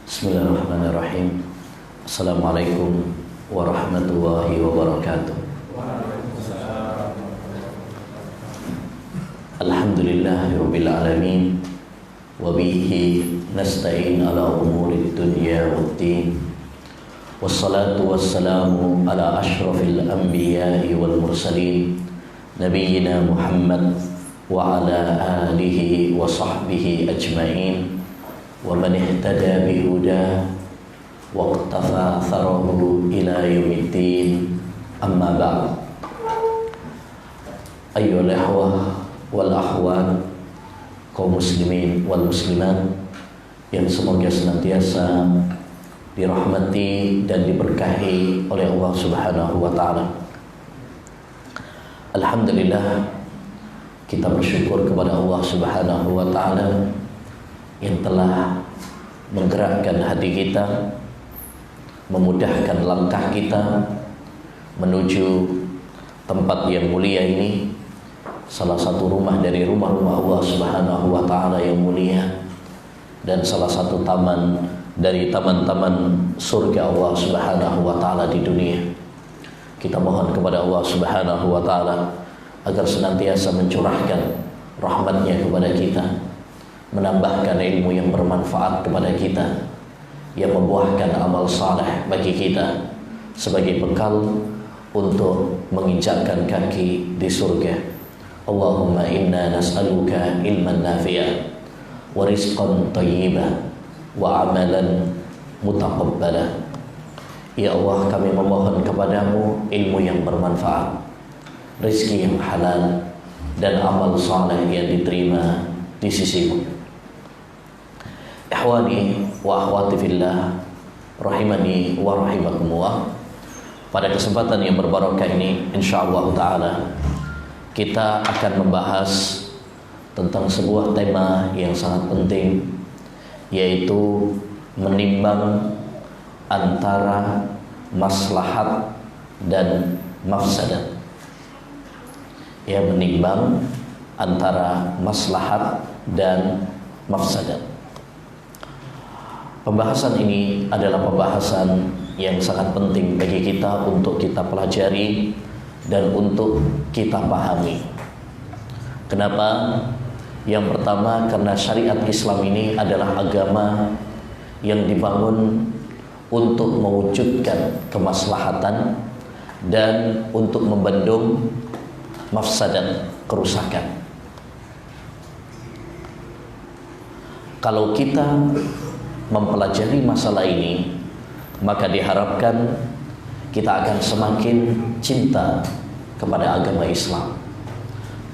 Bismillahirrahmanirrahim. Assalamualaikum warahmatullahi wabarakatuh. Alhamdulillahirabbil alamin wa bihi nasta'in ala umurid dunya waddin. Wassalatu wassalamu ala asyrafil anbiya'i wal mursalin nabiyyina Muhammad wa ala alihi wa sahbihi ajma'in. Wa man ihtada bihuda wa iqtafa atharahu ila yaumiddin. Amma ba'd. Ayyuhal ikhwah wal akhwat, kaum muslimin wal muslimat yang semoga senantiasa dirahmati dan diberkahi oleh Allah Subhanahu wa taala. Alhamdulillah, kita bersyukur kepada Allah Subhanahu wa taala yang telah menggerakkan hati kita, memudahkan langkah kita menuju tempat yang mulia ini, salah satu rumah dari rumah-rumah Allah Subhanahu wa taala yang mulia, dan salah satu taman dari taman-taman surga Allah Subhanahu wa taala di dunia. Kita mohon kepada Allah Subhanahu wa taala agar senantiasa mencurahkan rahmatnya kepada kita, menambahkan ilmu yang bermanfaat kepada kita, yang membuahkan amal saleh bagi kita sebagai bekal untuk menginjakkan kaki di surga. Allahumma inna nas'aluka ilman nafi'a wa rizqan thayyiban wa amalan mutaqabbala. Ya Allah, kami memohon kepadamu ilmu yang bermanfaat, rezeki yang halal, dan amal saleh yang diterima di sisimu. Ikhwani wa akhwati fillah, rahimani wa rahimakumullah. Pada kesempatan yang berbarokah ini, insyaallah taala kita akan membahas tentang sebuah tema yang sangat penting, yaitu menimbang antara maslahat dan mafsadat. Ya, menimbang antara maslahat dan mafsadat. Pembahasan ini adalah pembahasan yang sangat penting bagi kita untuk kita pelajari dan untuk kita pahami. Kenapa? Yang pertama, karena syariat Islam ini adalah agama yang dibangun untuk mewujudkan kemaslahatan dan untuk membendung mafsadat, kerusakan. Kalau kita mempelajari masalah ini, maka diharapkan kita akan semakin cinta kepada agama Islam.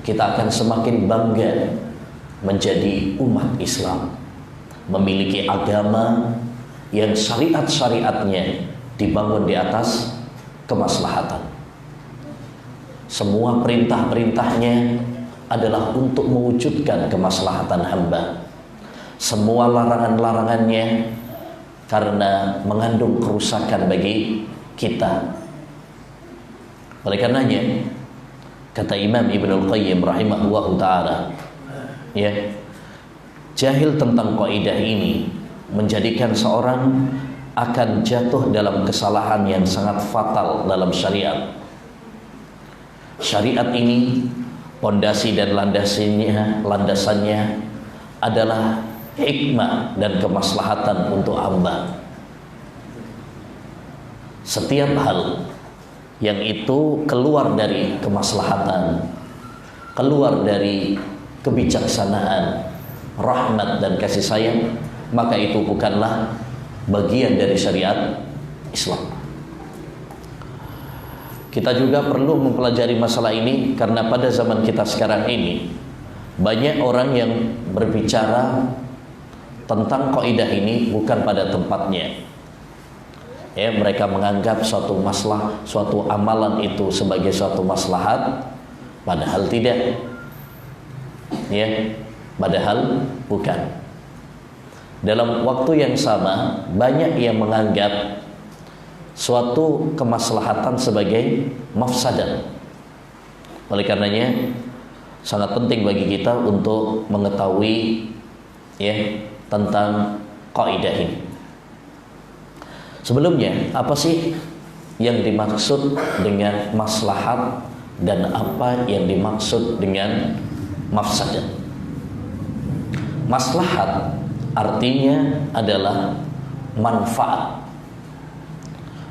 Kita akan semakin bangga menjadi umat Islam, memiliki agama yang syariat-syariatnya dibangun di atas kemaslahatan. Semua perintah-perintahnya adalah untuk mewujudkan kemaslahatan hamba. Semua larangan-larangannya karena mengandung kerusakan bagi kita. Oleh karenanya, kata Imam Ibnul Qayyim rahimahullahu ta'ala, ya, jahil tentang kaidah ini menjadikan seorang akan jatuh dalam kesalahan yang sangat fatal dalam syariat. Syariat ini, pondasi dan landasannya adalah hikmah dan kemaslahatan untuk hamba. Setiap hal yang itu keluar dari kemaslahatan, keluar dari kebijaksanaan, rahmat dan kasih sayang, maka itu bukanlah bagian dari syariat Islam. Kita juga perlu mempelajari masalah ini karena pada zaman kita sekarang ini banyak orang yang berbicara tentang kaidah ini bukan pada tempatnya. Ya, mereka menganggap suatu amalan itu sebagai suatu maslahat, padahal tidak. Ya, padahal bukan. Dalam waktu yang sama, banyak yang menganggap suatu kemaslahatan sebagai mafsadat. Oleh karenanya sangat penting bagi kita untuk mengetahui tentang kaidah ini. Sebelumnya, apa sih yang dimaksud dengan maslahat dan apa yang dimaksud dengan mafsadat? Maslahat artinya adalah manfaat,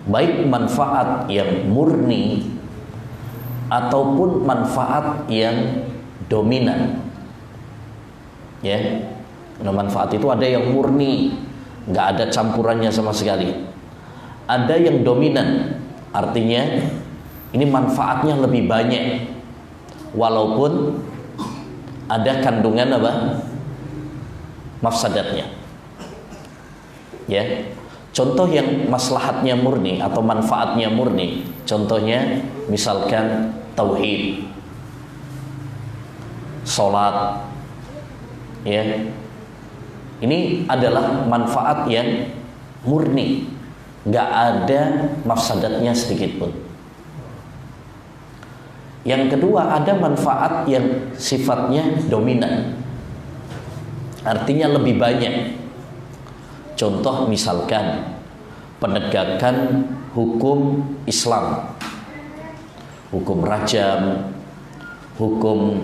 baik manfaat yang murni ataupun manfaat yang dominan. Nah, manfaat itu ada yang murni, nggak ada campurannya sama sekali. Ada yang dominan, artinya ini manfaatnya lebih banyak, walaupun ada kandungan mafsadatnya. Contoh yang maslahatnya murni atau manfaatnya murni, contohnya misalkan tauhid, sholat, ini adalah manfaat yang murni, nggak ada mafsadatnya sedikit pun. Yang kedua, ada manfaat yang sifatnya dominan, artinya lebih banyak. Contoh misalkan penegakan hukum Islam, hukum rajam, hukum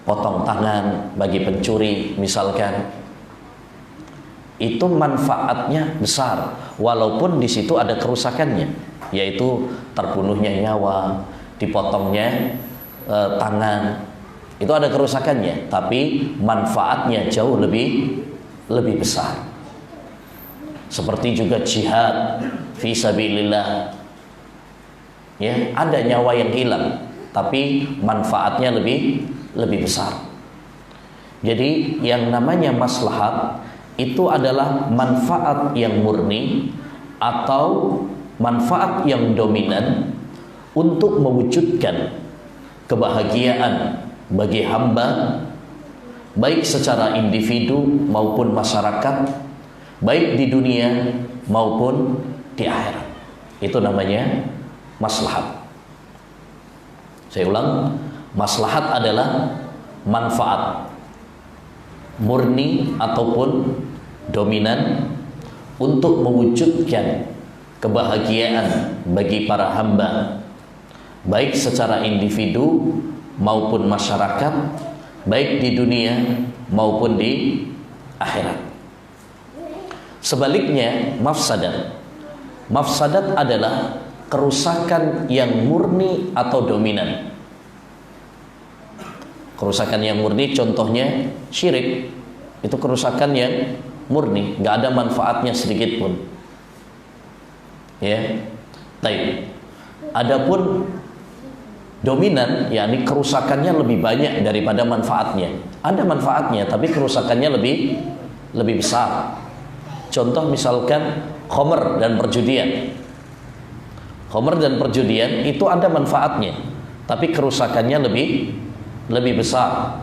potong tangan bagi pencuri misalkan. Itu manfaatnya besar, walaupun di situ ada kerusakannya, yaitu terbunuhnya nyawa, dipotongnya tangan, itu ada kerusakannya, tapi manfaatnya jauh lebih besar. Seperti juga jihad fi sabilillah, ada nyawa yang hilang, tapi manfaatnya lebih besar. Jadi yang namanya maslahat itu adalah manfaat yang murni atau manfaat yang dominan untuk mewujudkan kebahagiaan bagi hamba, baik secara individu maupun masyarakat, baik di dunia maupun di akhirat. Itu namanya maslahat. Saya ulang, maslahat adalah manfaat murni ataupun dominan untuk mewujudkan kebahagiaan bagi para hamba, baik secara individu maupun masyarakat, baik di dunia maupun di akhirat. Sebaliknya, mafsadat adalah kerusakan yang murni atau dominan. Kerusakan yang murni contohnya syirik, itu kerusakan yang murni, nggak ada manfaatnya sedikit pun. Baik. Adapun dominan, yakni kerusakannya lebih banyak daripada manfaatnya. Ada manfaatnya, tapi kerusakannya lebih besar. Contoh misalkan khamr dan perjudian. Khamr dan perjudian itu ada manfaatnya, tapi kerusakannya lebih besar.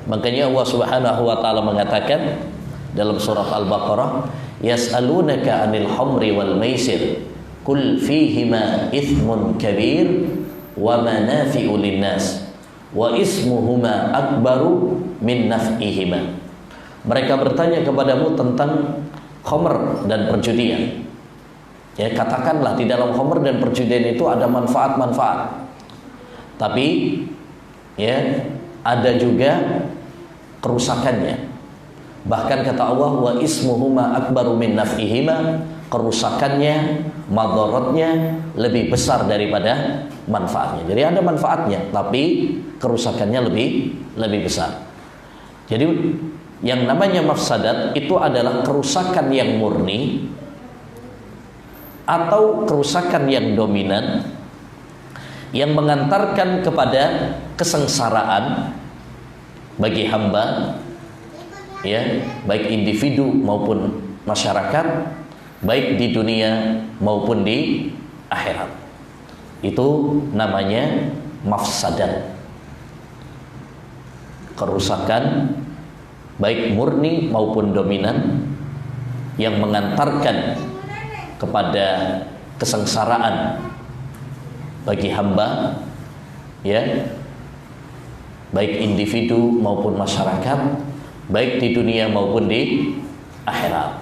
Makanya Allah Subhanahu wa taala mengatakan dalam surat Al-Baqarah, yas'alunaka 'anil khamri wal maisir qul fihima ithmun kabir wa manafi'u linnas wa ismuhuma akbaru min naf'ihima. Mereka bertanya kepadamu tentang khamr dan perjudian. Katakanlah di dalam khamr dan perjudian itu ada manfaat-manfaat. Tapi ada juga kerusakannya. Bahkan kata Allah, wa ismuhuma akbaru min naf'ihima, kerusakannya, madaratnya lebih besar daripada manfaatnya. Jadi ada manfaatnya, tapi kerusakannya lebih besar. Jadi yang namanya mafsadat itu adalah kerusakan yang murni atau kerusakan yang dominan yang mengantarkan kepada kesengsaraan bagi hamba, baik individu maupun masyarakat, baik di dunia maupun di akhirat. Itu namanya mafsadat. kerusakan baik murni maupun dominan yang mengantarkan kepada kesengsaraan bagi hamba, ya, baik individu maupun masyarakat, baik di dunia maupun di akhirat.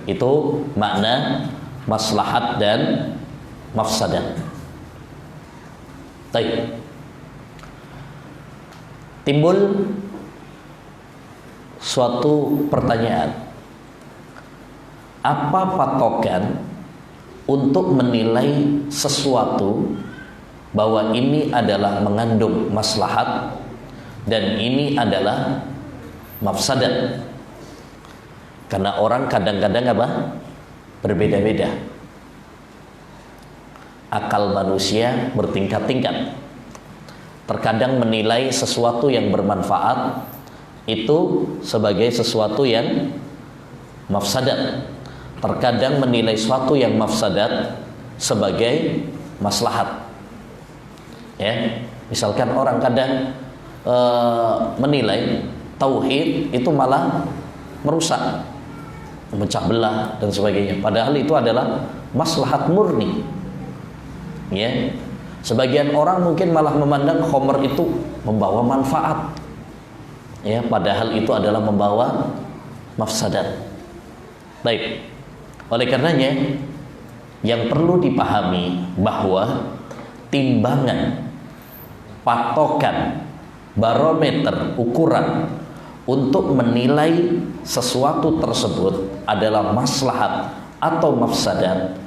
Itu makna maslahat dan mafsadat. Baik. Timbul suatu pertanyaan. Apa patokan untuk menilai sesuatu bahwa ini adalah mengandung maslahat dan ini adalah mafsadat? Karena orang kadang-kadang apa? Berbeda-beda. Akal manusia bertingkat-tingkat. Terkadang menilai sesuatu yang bermanfaat itu sebagai sesuatu yang mafsadat. Terkadang menilai sesuatu yang mafsadat sebagai maslahat. Ya, misalkan orang kadang menilai tauhid itu malah merusak, memecah belah dan sebagainya. Padahal itu adalah maslahat murni. Ya, sebagian orang mungkin malah memandang khamr itu membawa manfaat. Ya, padahal itu adalah membawa mafsadat. Baik. Oleh karenanya yang perlu dipahami bahwa timbangan, patokan, barometer, ukuran untuk menilai sesuatu tersebut adalah maslahat atau mafsadat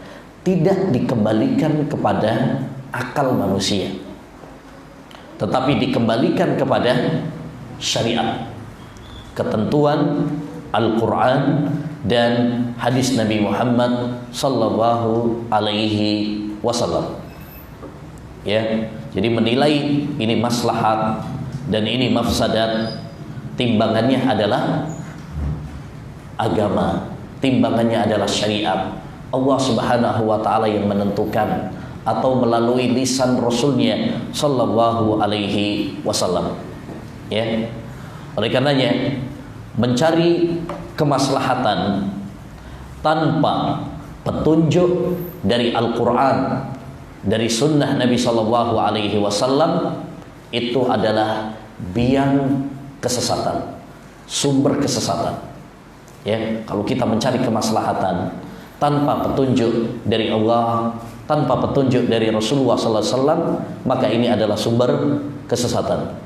tidak dikembalikan kepada akal manusia, tetapi dikembalikan kepada syariat, ketentuan Al-Quran dan hadis Nabi Muhammad sallallahu alaihi wasallam. Ya, jadi menilai ini maslahat dan ini mafsadat, timbangannya adalah agama, timbangannya adalah syariat. Allah Subhanahu wa taala yang menentukan atau melalui lisan Rasulnya sallallahu alaihi wasallam. Ya. Oleh karenanya mencari kemaslahatan tanpa petunjuk dari Al-Quran, dari sunnah Nabi Sallallahu Alaihi Wasallam itu adalah biang kesesatan, sumber kesesatan. Ya, kalau kita mencari kemaslahatan tanpa petunjuk dari Allah, tanpa petunjuk dari Rasulullah Sallallahu Alaihi Wasallam, maka ini adalah sumber kesesatan.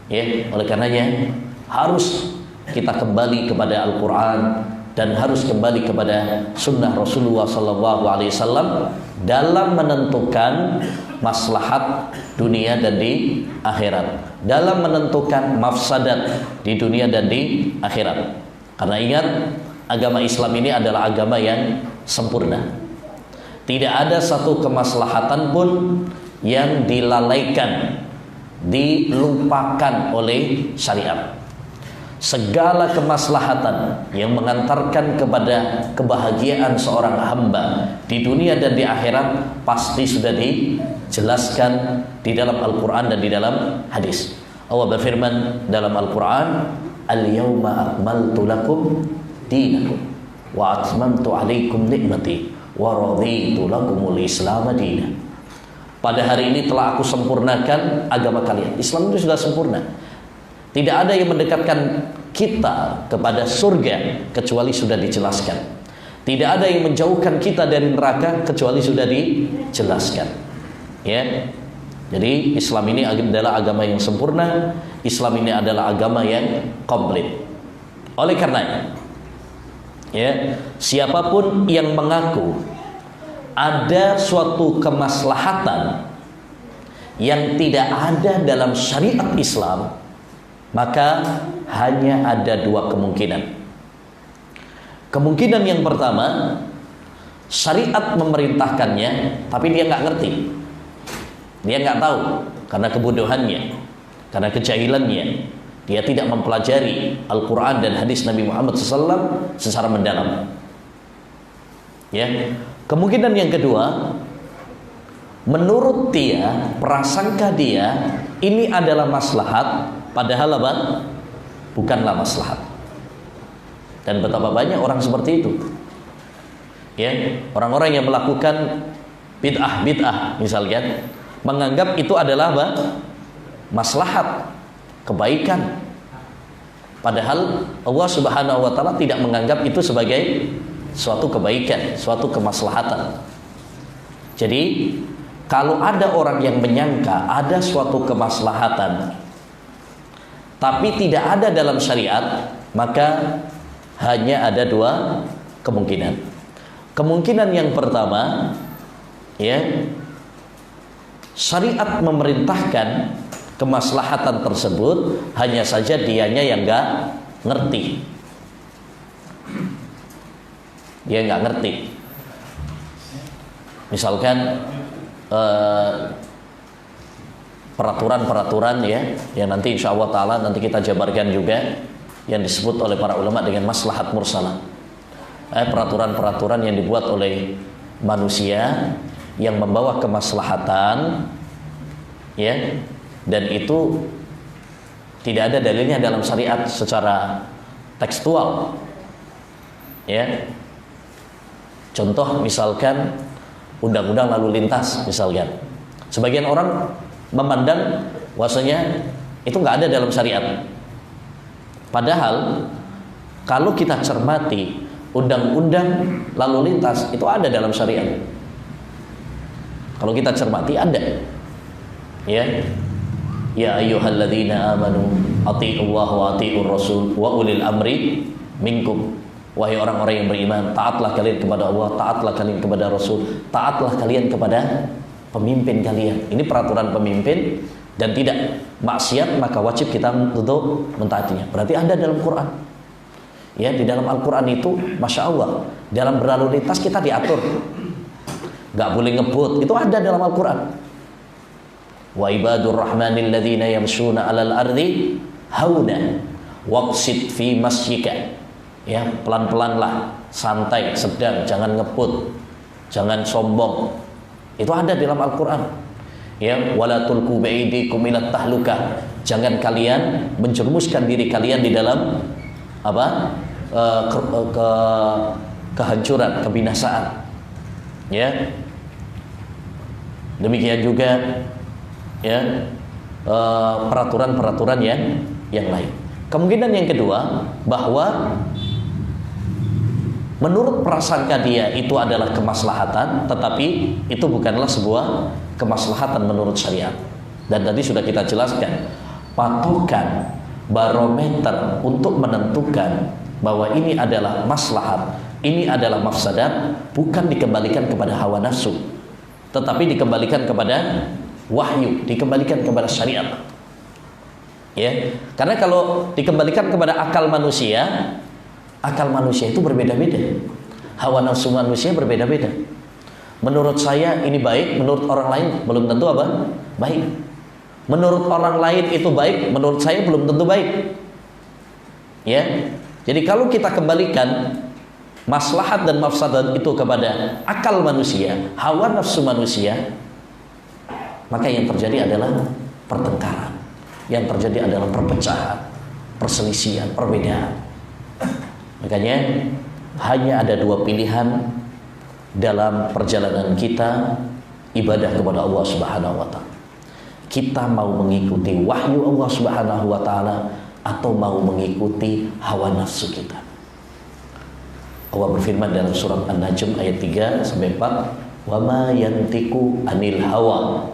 Ya, oleh karenanya harus kita kembali kepada Al-Quran dan harus kembali kepada sunnah Rasulullah SAW dalam menentukan maslahat dunia dan di akhirat, dalam menentukan mafsadat di dunia dan di akhirat. Karena ingat, agama Islam ini adalah agama yang sempurna. Tidak ada satu kemaslahatan pun yang dilalaikan, dilupakan oleh syariat. Segala kemaslahatan yang mengantarkan kepada kebahagiaan seorang hamba di dunia dan di akhirat pasti sudah dijelaskan di dalam Al-Quran dan di dalam hadis. Allah berfirman dalam Al-Quran, "Al-yawma akmaltu lakum dinakum wa atmamtu alaikum ni'mati wa raditu lakumul Islam dinan." Pada hari ini telah aku sempurnakan agama kalian. Islam itu sudah sempurna. Tidak ada yang mendekatkan kita kepada surga kecuali sudah dijelaskan. Tidak ada yang menjauhkan kita dari neraka kecuali sudah dijelaskan. Ya. Jadi Islam ini adalah agama yang sempurna. Islam ini adalah agama yang komplit. Oleh karenanya, ya, siapapun yang mengaku ada suatu kemaslahatan yang tidak ada dalam syariat Islam, maka hanya ada dua kemungkinan. Kemungkinan yang pertama, syariat memerintahkannya, tapi dia nggak ngerti, dia nggak tahu karena kebodohannya, karena kejahilannya, dia tidak mempelajari Al-Quran dan hadis Nabi Muhammad SAW secara mendalam. Ya, kemungkinan yang kedua, menurut dia, prasangka dia, ini adalah maslahat, padahal apa? Bukanlah maslahat. Dan betapa banyak orang seperti itu. Ya, orang-orang yang melakukan bid'ah misalkan, menganggap itu adalah apa? Maslahat, kebaikan. Padahal Allah Subhanahu wa taala tidak menganggap itu sebagai suatu kebaikan, suatu kemaslahatan. Jadi, kalau ada orang yang menyangka ada suatu kemaslahatan tapi tidak ada dalam syariat, maka hanya ada dua kemungkinan. Kemungkinan yang pertama, ya, syariat memerintahkan kemaslahatan tersebut, hanya saja dianya yang nggak ngerti. Dia nggak ngerti. Misalkan peraturan-peraturan ya, yang nanti insya Allah Ta'ala nanti kita jabarkan juga, yang disebut oleh para ulama dengan maslahat mursalah. Peraturan-peraturan yang dibuat oleh manusia yang membawa kemaslahatan, ya, dan itu tidak ada dalilnya dalam syariat secara tekstual, ya. Contoh misalkan undang-undang lalu lintas misalkan, sebagian orang memandang bahwasanya itu nggak ada dalam syariat. Padahal kalau kita cermati undang-undang lalu lintas itu ada dalam syariat. Kalau kita cermati ada. Ya. Ya ayyuhalladzina amanu athi'ullaha wa athi'ur rasul wa ulil amri minkum. Wahai orang-orang yang beriman, taatlah kalian kepada Allah, taatlah kalian kepada Rasul, taatlah kalian kepada pemimpin kalian. Ini peraturan pemimpin dan tidak maksiat, maka wajib kita untuk mentaatinya. Berarti ada dalam Quran. Ya, di dalam Al-Quran itu, Masya Allah, dalam berlalu lintas kita diatur. Gak boleh ngebut, itu ada dalam Al-Quran. Wa ibadur rahmanil ladzina yamshuna 'alal ardi hauna waqsid fi masyika. Ya, pelan-pelanlah, santai, sedang, jangan ngebut, jangan sombong. Itu ada dalam Al-Quran. Ya, wala tulqu bi'aidikum ila tahlukah. Jangan kalian menjerumuskan diri kalian di dalam apa? Kehancuran, kebinasaan. Ya. Demikian juga ya, peraturan-peraturan yang lain. Kemungkinan yang kedua, bahwa menurut prasangka dia itu adalah kemaslahatan, tetapi itu bukanlah sebuah kemaslahatan menurut syariat. Dan tadi sudah kita jelaskan, patokan barometer untuk menentukan bahwa ini adalah maslahat, ini adalah mafsadat, bukan dikembalikan kepada hawa nafsu, tetapi dikembalikan kepada wahyu, dikembalikan kepada syariat. Ya, karena kalau dikembalikan kepada akal manusia itu berbeda-beda. Hawa nafsu manusia berbeda-beda. Menurut saya ini baik, menurut orang lain belum tentu apa? Baik. Menurut orang lain itu baik, menurut saya belum tentu baik. Ya. Jadi kalau kita kembalikan maslahat dan mafsadat itu kepada akal manusia, hawa nafsu manusia, maka yang terjadi adalah pertengkaran. Yang terjadi adalah perpecahan, perselisihan, perbedaan. Makanya hanya ada dua pilihan dalam perjalanan kita ibadah kepada Allah Subhanahu wa taala. Kita mau mengikuti wahyu Allah Subhanahu wa taala atau mau mengikuti hawa nafsu kita. Allah berfirman dalam surat An-Najm ayat 3 sampai 4, "Wa ma yantiqu anil hawa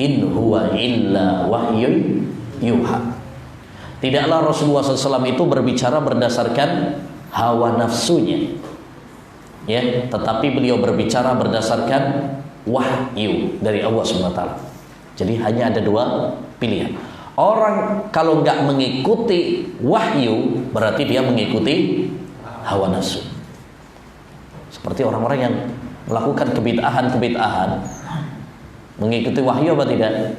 in huwa illa wahyun yuha." Tidaklah Rasulullah SAW itu berbicara berdasarkan hawa nafsunya, ya, tetapi beliau berbicara berdasarkan wahyu dari Allah SWT. Jadi hanya ada dua pilihan. Orang kalau nggak mengikuti wahyu, berarti dia mengikuti hawa nafsu. Seperti orang-orang yang melakukan kebid'ahan, mengikuti wahyu apa tidak?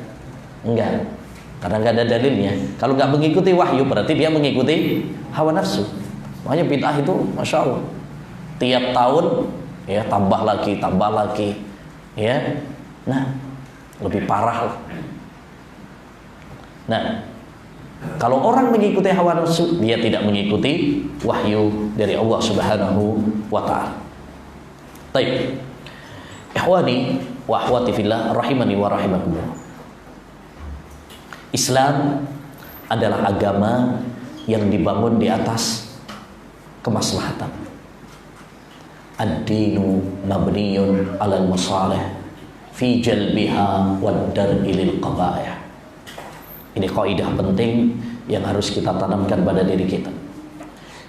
Enggak, karena nggak ada dalilnya. Kalau nggak mengikuti wahyu, berarti dia mengikuti hawa nafsu. Makanya bid'ah itu, Masya Allah, tiap tahun ya tambah lagi, ya. Nah, lebih parah. Nah, Kalau orang mengikuti hawa nafsu, dia tidak mengikuti wahyu dari Allah Subhanahu wa taala. Baik. Ikhwani wa akhwati fillah rahimani wa rahimakumullah. Islam adalah agama yang dibangun di atas kemaslahatan. Ad-dinu mabniyun 'alal masalih fi jalbiha wad dar'i lil qaba'ih. Ini kaidah penting yang harus kita tanamkan pada diri kita.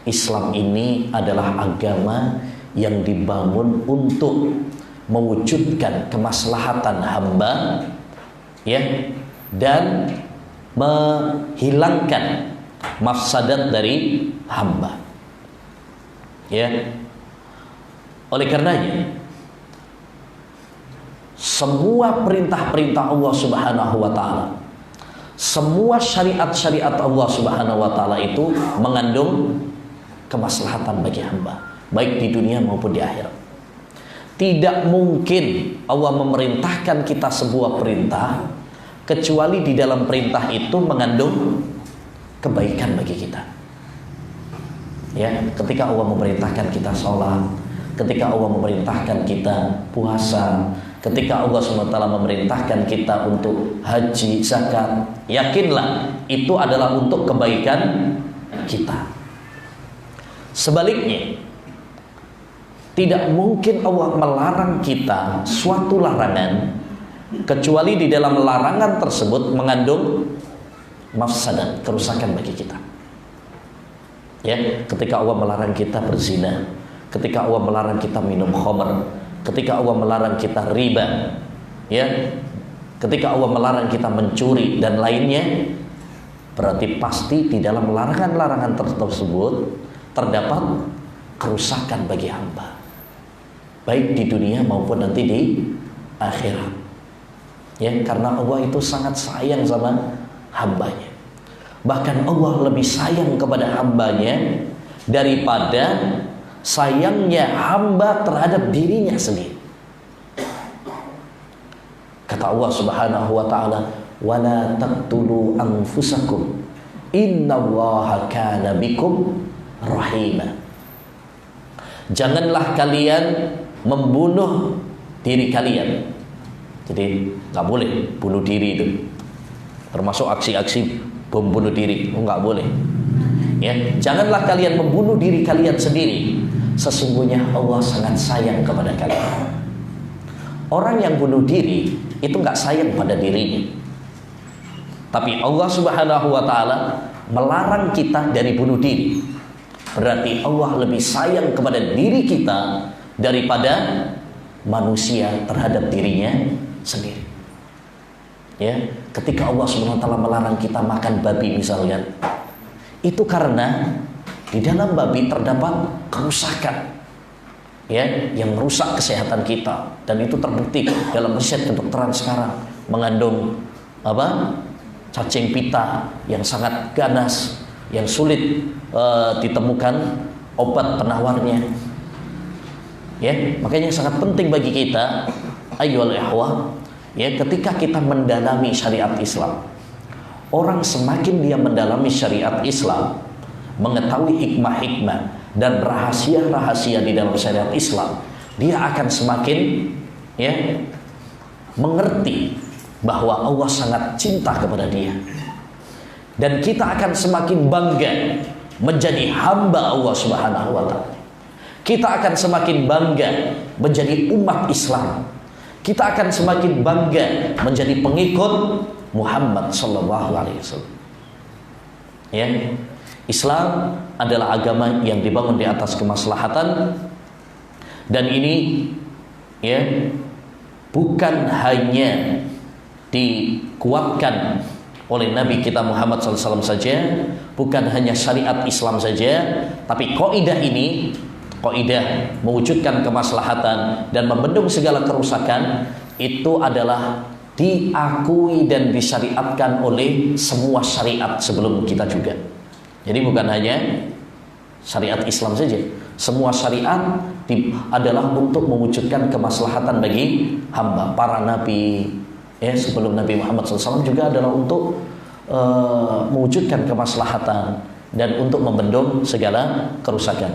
Islam ini adalah agama yang dibangun untuk mewujudkan kemaslahatan hamba, ya, dan menghilangkan mafsadat dari hamba, ya. Oleh karenanya, semua perintah-perintah Allah Subhanahu wa taala, semua syariat-syariat Allah Subhanahu wa taala itu mengandung kemaslahatan bagi hamba, baik di dunia maupun di akhirat. Tidak mungkin Allah memerintahkan kita sebuah perintah kecuali di dalam perintah itu mengandung kebaikan bagi kita. Ya, ketika Allah memerintahkan kita sholat, ketika Allah memerintahkan kita puasa, ketika Allah SWT memerintahkan kita untuk haji, zakat, yakinlah itu adalah untuk kebaikan kita. Sebaliknya, tidak mungkin Allah melarang kita suatu larangan kecuali di dalam larangan tersebut mengandung mafsadat, kerusakan bagi kita. Ya, ketika Allah melarang kita berzina, ketika Allah melarang kita minum khamr, ketika Allah melarang kita riba, ya, ketika Allah melarang kita mencuri dan lainnya, berarti pasti di dalam larangan-larangan tersebut terdapat kerusakan bagi hamba, baik di dunia maupun nanti di akhirat. Ya, karena Allah itu sangat sayang sama hambanya. Bahkan Allah lebih sayang kepada hambanya daripada sayangnya hamba terhadap dirinya sendiri. Kata Allah Subhanahu wa taala, "Wala taqtulu anfusakum, innallaha kana bikum rahima." Janganlah kalian membunuh diri kalian. Jadi nggak boleh bunuh diri itu, termasuk aksi-aksi bom bunuh diri, nggak boleh. Ya, janganlah kalian membunuh diri kalian sendiri. Sesungguhnya Allah sangat sayang kepada kalian. Orang yang bunuh diri itu nggak sayang pada dirinya, tapi Allah Subhanahu wa taala melarang kita dari bunuh diri. Berarti Allah lebih sayang kepada diri kita daripada manusia terhadap dirinya sendiri. Ya, ketika Allah SWT melarang kita makan babi misalnya, itu karena di dalam babi terdapat kerusakan, ya, yang merusak kesehatan kita, dan itu terbukti dalam riset kedokteran sekarang, mengandung apa? Cacing pita yang sangat ganas, yang sulit ditemukan obat penawarnya. Ya, makanya sangat penting bagi kita, ayyuhal ikhwah, ya, ketika kita mendalami syariat Islam, orang semakin dia mendalami syariat Islam, mengetahui hikmah-hikmah dan rahasia-rahasia di dalam syariat Islam, dia akan semakin, ya, mengerti bahwa Allah sangat cinta kepada dia, dan kita akan semakin bangga menjadi hamba Allah Subhanahu wa taala. Kita akan semakin bangga menjadi umat Islam. Kita akan semakin bangga menjadi pengikut Muhammad sallallahu alaihi wasallam. Ya, Islam adalah agama yang dibangun di atas kemaslahatan, dan ini, ya, bukan hanya dikuatkan oleh Nabi kita Muhammad SAW saja, bukan hanya syariat Islam saja, tapi kaidah ini, kaidah mewujudkan kemaslahatan dan membendung segala kerusakan, itu adalah diakui dan disyariatkan oleh semua syariat sebelum kita juga. Jadi bukan hanya syariat Islam saja, semua syariat adalah untuk mewujudkan kemaslahatan bagi hamba. Para nabi, ya, sebelum Nabi Muhammad SAW juga adalah untuk mewujudkan kemaslahatan dan untuk membendung segala kerusakan.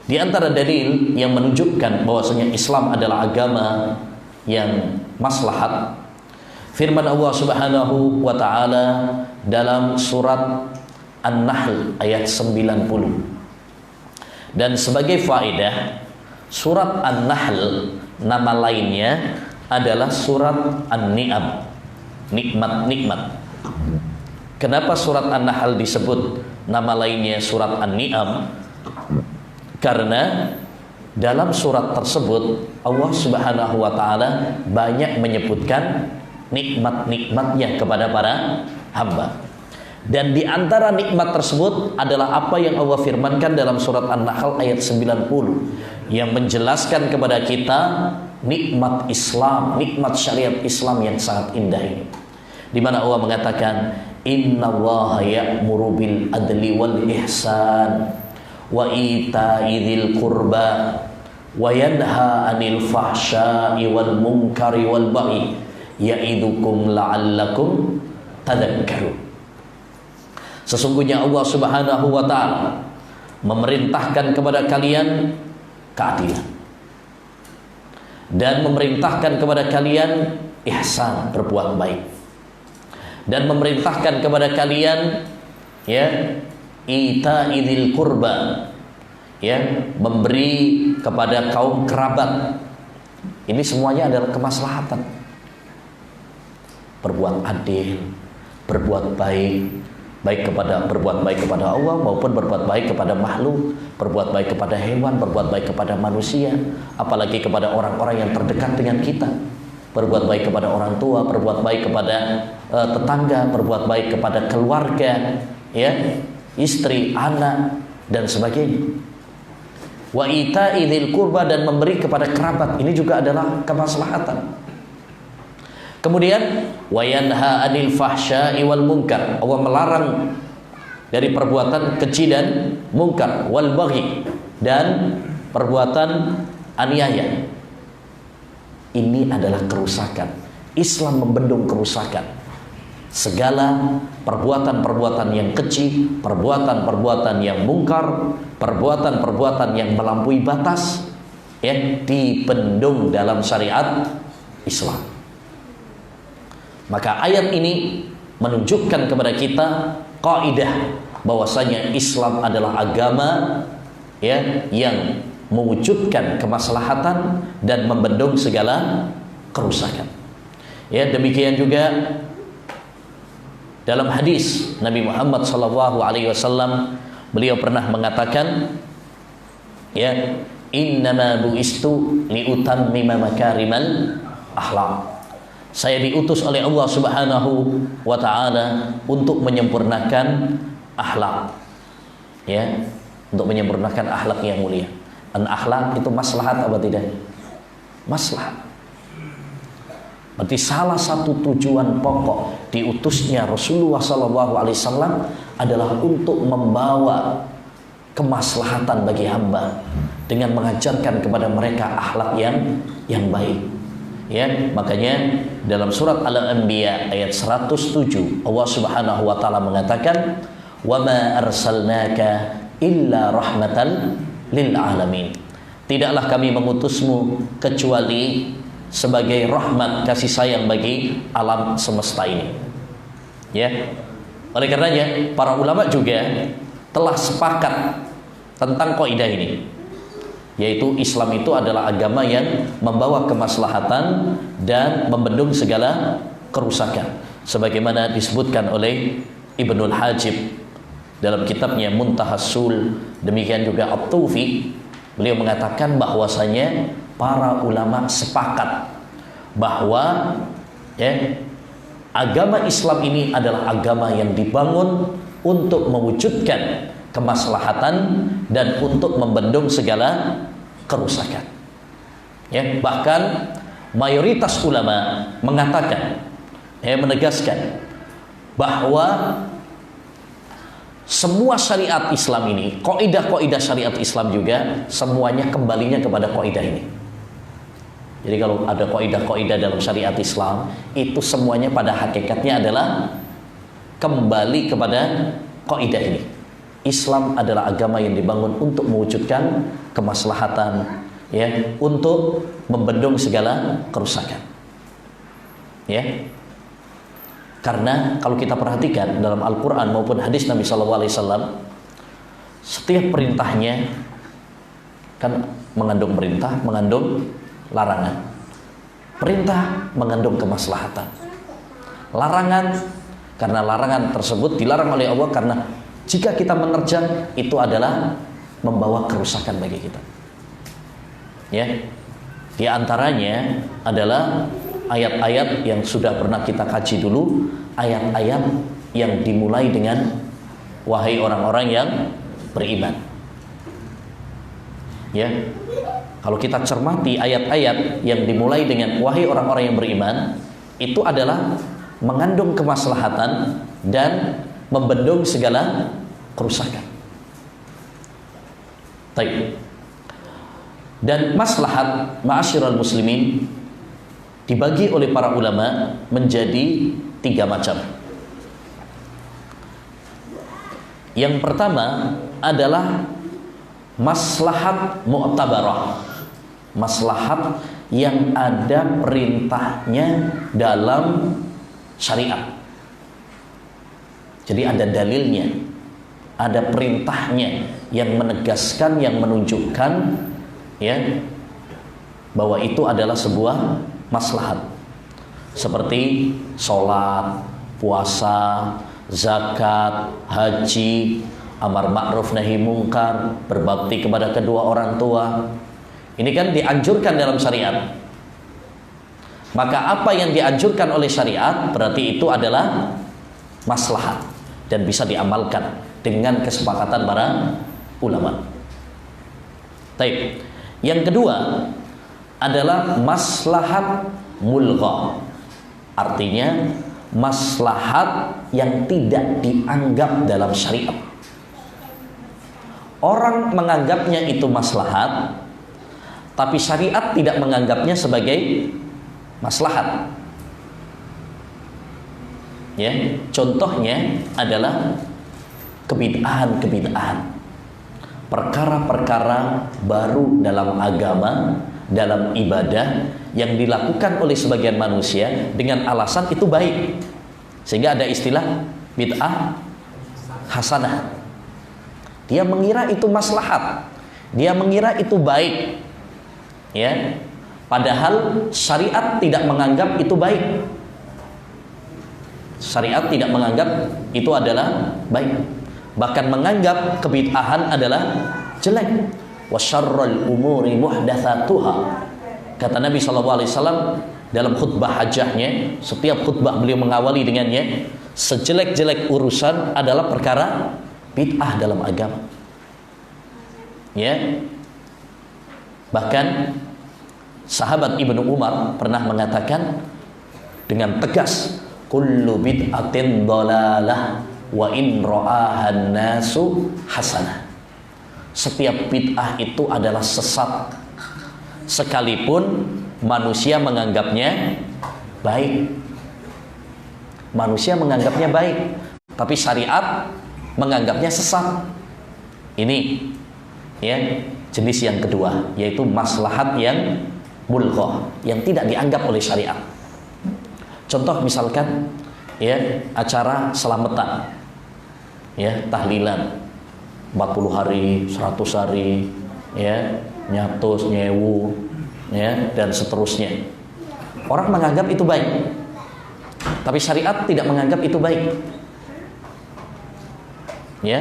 Di antara dalil yang menunjukkan bahwasanya Islam adalah agama yang maslahat, firman Allah Subhanahu wa taala dalam surat An-Nahl ayat 90. Dan sebagai faedah, surat An-Nahl nama lainnya adalah surat An-Ni'am, nikmat-nikmat. Kenapa surat An-Nahl disebut nama lainnya surat An-Ni'am? Karena dalam surat tersebut Allah Subhanahu wa taala banyak menyebutkan nikmat-nikmatnya kepada para hamba. Dan di antara nikmat tersebut adalah apa yang Allah firmankan dalam surat An-Nahl ayat 90 yang menjelaskan kepada kita nikmat Islam, nikmat syariat Islam yang sangat indah ini. Di mana Allah mengatakan, "Innallaha ya'muru bil adli wal ihsan wa ita'i dzil qurba wa yanha 'anil fahsya'i wal munkari wal baghi ya'idukum la'allakum tadhakkarun." Sesungguhnya Allah Subhanahu wa taala memerintahkan kepada kalian keadilan dan memerintahkan kepada kalian ihsan, berbuat baik, dan memerintahkan kepada kalian ita'i dzil qurba, memberi kepada kaum kerabat. Ini semuanya adalah kemaslahatan. Berbuat adil, berbuat baik, berbuat baik kepada Allah maupun berbuat baik kepada makhluk, berbuat baik kepada hewan, berbuat baik kepada manusia, apalagi kepada orang-orang yang terdekat dengan kita. Berbuat baik kepada orang tua, berbuat baik kepada tetangga, berbuat baik kepada keluarga, istri, anak dan sebagainya. Wa ita'i dzil qurba, dan memberi kepada kerabat, ini juga adalah kemaslahatan. Kemudian wa yanha 'anil fahsya'i wal munkar, Allah melarang dari perbuatan keji dan mungkar, wal baghi, dan perbuatan aniaya. Ini adalah kerusakan. Islam membendung kerusakan. Segala perbuatan-perbuatan yang keji, perbuatan-perbuatan yang mungkar, perbuatan-perbuatan yang melampaui batas, dibendung dalam syariat Islam. Maka ayat ini menunjukkan kepada kita kaidah bahwasanya Islam adalah agama yang mewujudkan kemaslahatan dan membendung segala kerusakan. Demikian juga dalam hadis Nabi Muhammad SAW, beliau pernah mengatakan, innama bu'istu liutammima makarimal akhlaq. Saya diutus oleh Allah Subhanahu wa taala untuk menyempurnakan akhlak. Untuk menyempurnakan akhlak yang mulia. Dan akhlak itu maslahat apa tidak? Maslahat. Berarti salah satu tujuan pokok diutusnya Rasulullah SAW adalah untuk membawa kemaslahatan bagi hamba dengan mengajarkan kepada mereka akhlak yang baik. Makanya dalam surat Al-Anbiya ayat 107 Allah Subhanahu wa taala mengatakan, "Wa ma arsalnaka illa rahmatan lil alamin." Tidaklah kami mengutusmu kecuali sebagai rahmat, kasih sayang bagi alam semesta ini. Oleh karenanya para ulama juga telah sepakat tentang kaidah ini, yaitu Islam itu adalah agama yang membawa kemaslahatan dan membendung segala kerusakan, sebagaimana disebutkan oleh Ibnul Hajib dalam kitabnya Muntahassul. Demikian juga At-Tufi, beliau mengatakan bahwasanya para ulama sepakat bahwa agama Islam ini adalah agama yang dibangun untuk mewujudkan kemaslahatan dan untuk membendung segala kerusakan. Bahkan mayoritas ulama mengatakan, menegaskan bahwa semua syariat Islam ini, kaidah-kaidah syariat Islam juga semuanya kembalinya kepada kaidah ini. Jadi kalau ada kaidah-kaidah dalam syariat Islam, itu semuanya pada hakikatnya adalah kembali kepada kaidah ini. Islam adalah agama yang dibangun untuk mewujudkan kemaslahatan, ya, untuk membendung segala kerusakan. Ya. Karena kalau kita perhatikan dalam Al-Qur'an maupun hadis Nabi sallallahu alaihi wasallam, setiap perintahnya kan mengandung perintah, mengandung larangan. Perintah mengandung kemaslahatan. Larangan, karena larangan tersebut dilarang oleh Allah karena jika kita menerjang itu adalah membawa kerusakan bagi kita. Ya. Di antaranya adalah ayat-ayat yang sudah pernah kita kaji dulu, ayat-ayat yang dimulai dengan wahai orang-orang yang beriman. Ya. Kalau kita cermati ayat-ayat yang dimulai dengan wahai orang-orang yang beriman, itu adalah mengandung kemaslahatan dan membendung segala kerusakan. Baik. Dan maslahat ma'asyiral muslimin dibagi oleh para ulama menjadi 3 macam. Yang pertama adalah maslahat mu'tabarah, maslahat yang ada perintahnya dalam syariat. Jadi ada dalilnya, ada perintahnya yang menegaskan, yang menunjukkan, ya, bahwa itu adalah sebuah maslahat. Seperti sholat, puasa, zakat, haji, amar ma'ruf nahi mungkar, berbakti kepada kedua orang tua. Ini kan dianjurkan dalam syariat. Maka apa yang dianjurkan oleh syariat berarti itu adalah maslahat dan bisa diamalkan dengan kesepakatan para ulama. Baik. Yang kedua adalah maslahat mulgha. Artinya maslahat yang tidak dianggap dalam syariat. Orang menganggapnya itu maslahat, tapi syariat tidak menganggapnya sebagai maslahat. Ya, contohnya adalah kebid'ahan-kebid'ahan. Perkara-perkara baru dalam agama, dalam ibadah yang dilakukan oleh sebagian manusia dengan alasan itu baik. Sehingga ada istilah bid'ah hasanah. Dia mengira itu maslahat. Dia mengira itu baik. Ya. Padahal syariat tidak menganggap itu baik. Syariat tidak menganggap itu adalah baik. Bahkan menganggap kebid'ahan adalah jelek. Wa syarrul umuri muhdatsatuha. Kata Nabi sallallahu alaihi wasallam dalam khutbah hajahnya, setiap khutbah beliau mengawali dengannya, sejelek-jelek urusan adalah perkara bid'ah dalam agama. Ya. Bahkan sahabat Ibnu Umar pernah mengatakan dengan tegas, kullu bid'atin dhalalah wa in ra'ahan nasu hasanah. Setiap bid'ah itu adalah sesat sekalipun manusia menganggapnya baik. Manusia menganggapnya baik, tapi syariat menganggapnya sesat. Ini ya, jenis yang kedua, yaitu maslahat yang mulghah, yang tidak dianggap oleh syariat. Contoh misalkan ya, acara selamatan, ya, tahlilan 40 hari, 100 hari, ya, nyatus, nyewu, ya, dan seterusnya. Orang menganggap itu baik, tapi syariat tidak menganggap itu baik. Ya,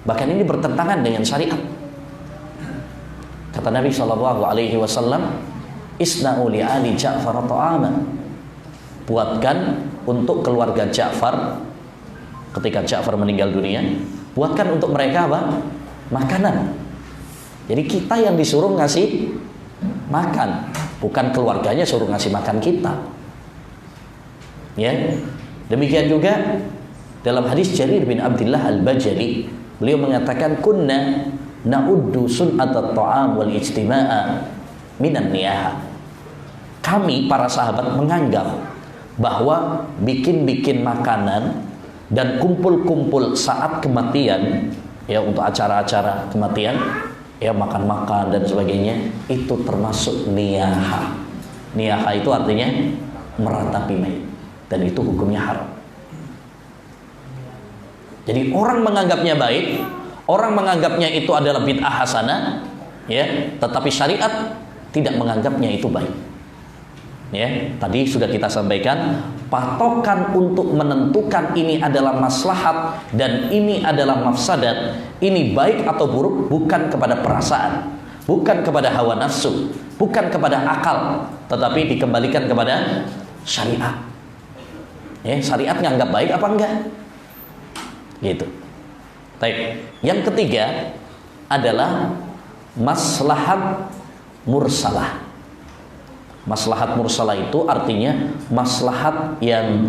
bahkan ini bertentangan dengan syariat. Kata Nabi sallallahu alaihi wasallam, "Isna'u li ali Ja'far ta'ama." Buatkan untuk keluarga Ja'far ketika Ja'far meninggal dunia, buatkan untuk mereka apa? Makanan. Jadi kita yang disuruh ngasih makan, bukan keluarganya suruh ngasih makan kita. Ya. Demikian juga dalam hadis Jarir bin Abdullah Al-Bajali, beliau mengatakan kunna na'uddu sun'at at-ta'am wal ijtima'a minan niyaha. Kami para sahabat menganggap bahwa bikin-bikin makanan dan kumpul-kumpul saat kematian, ya, untuk acara-acara kematian, ya, makan-makan dan sebagainya, itu termasuk niyaha. Niyaha itu artinya meratapi mayit, dan itu hukumnya haram. Jadi orang menganggapnya baik, orang menganggapnya itu adalah bid'ah hasanah, ya, tetapi syariat tidak menganggapnya itu baik. Ya, tadi sudah kita sampaikan, patokan untuk menentukan ini adalah maslahat dan ini adalah mafsadat, ini baik atau buruk, bukan kepada perasaan, bukan kepada hawa nafsu, bukan kepada akal, tetapi dikembalikan kepada syariat. Ya, syariat nganggap baik apa enggak? Gitu. Baik. Yang ketiga adalah maslahat mursalah. Maslahat mursalah itu artinya maslahat yang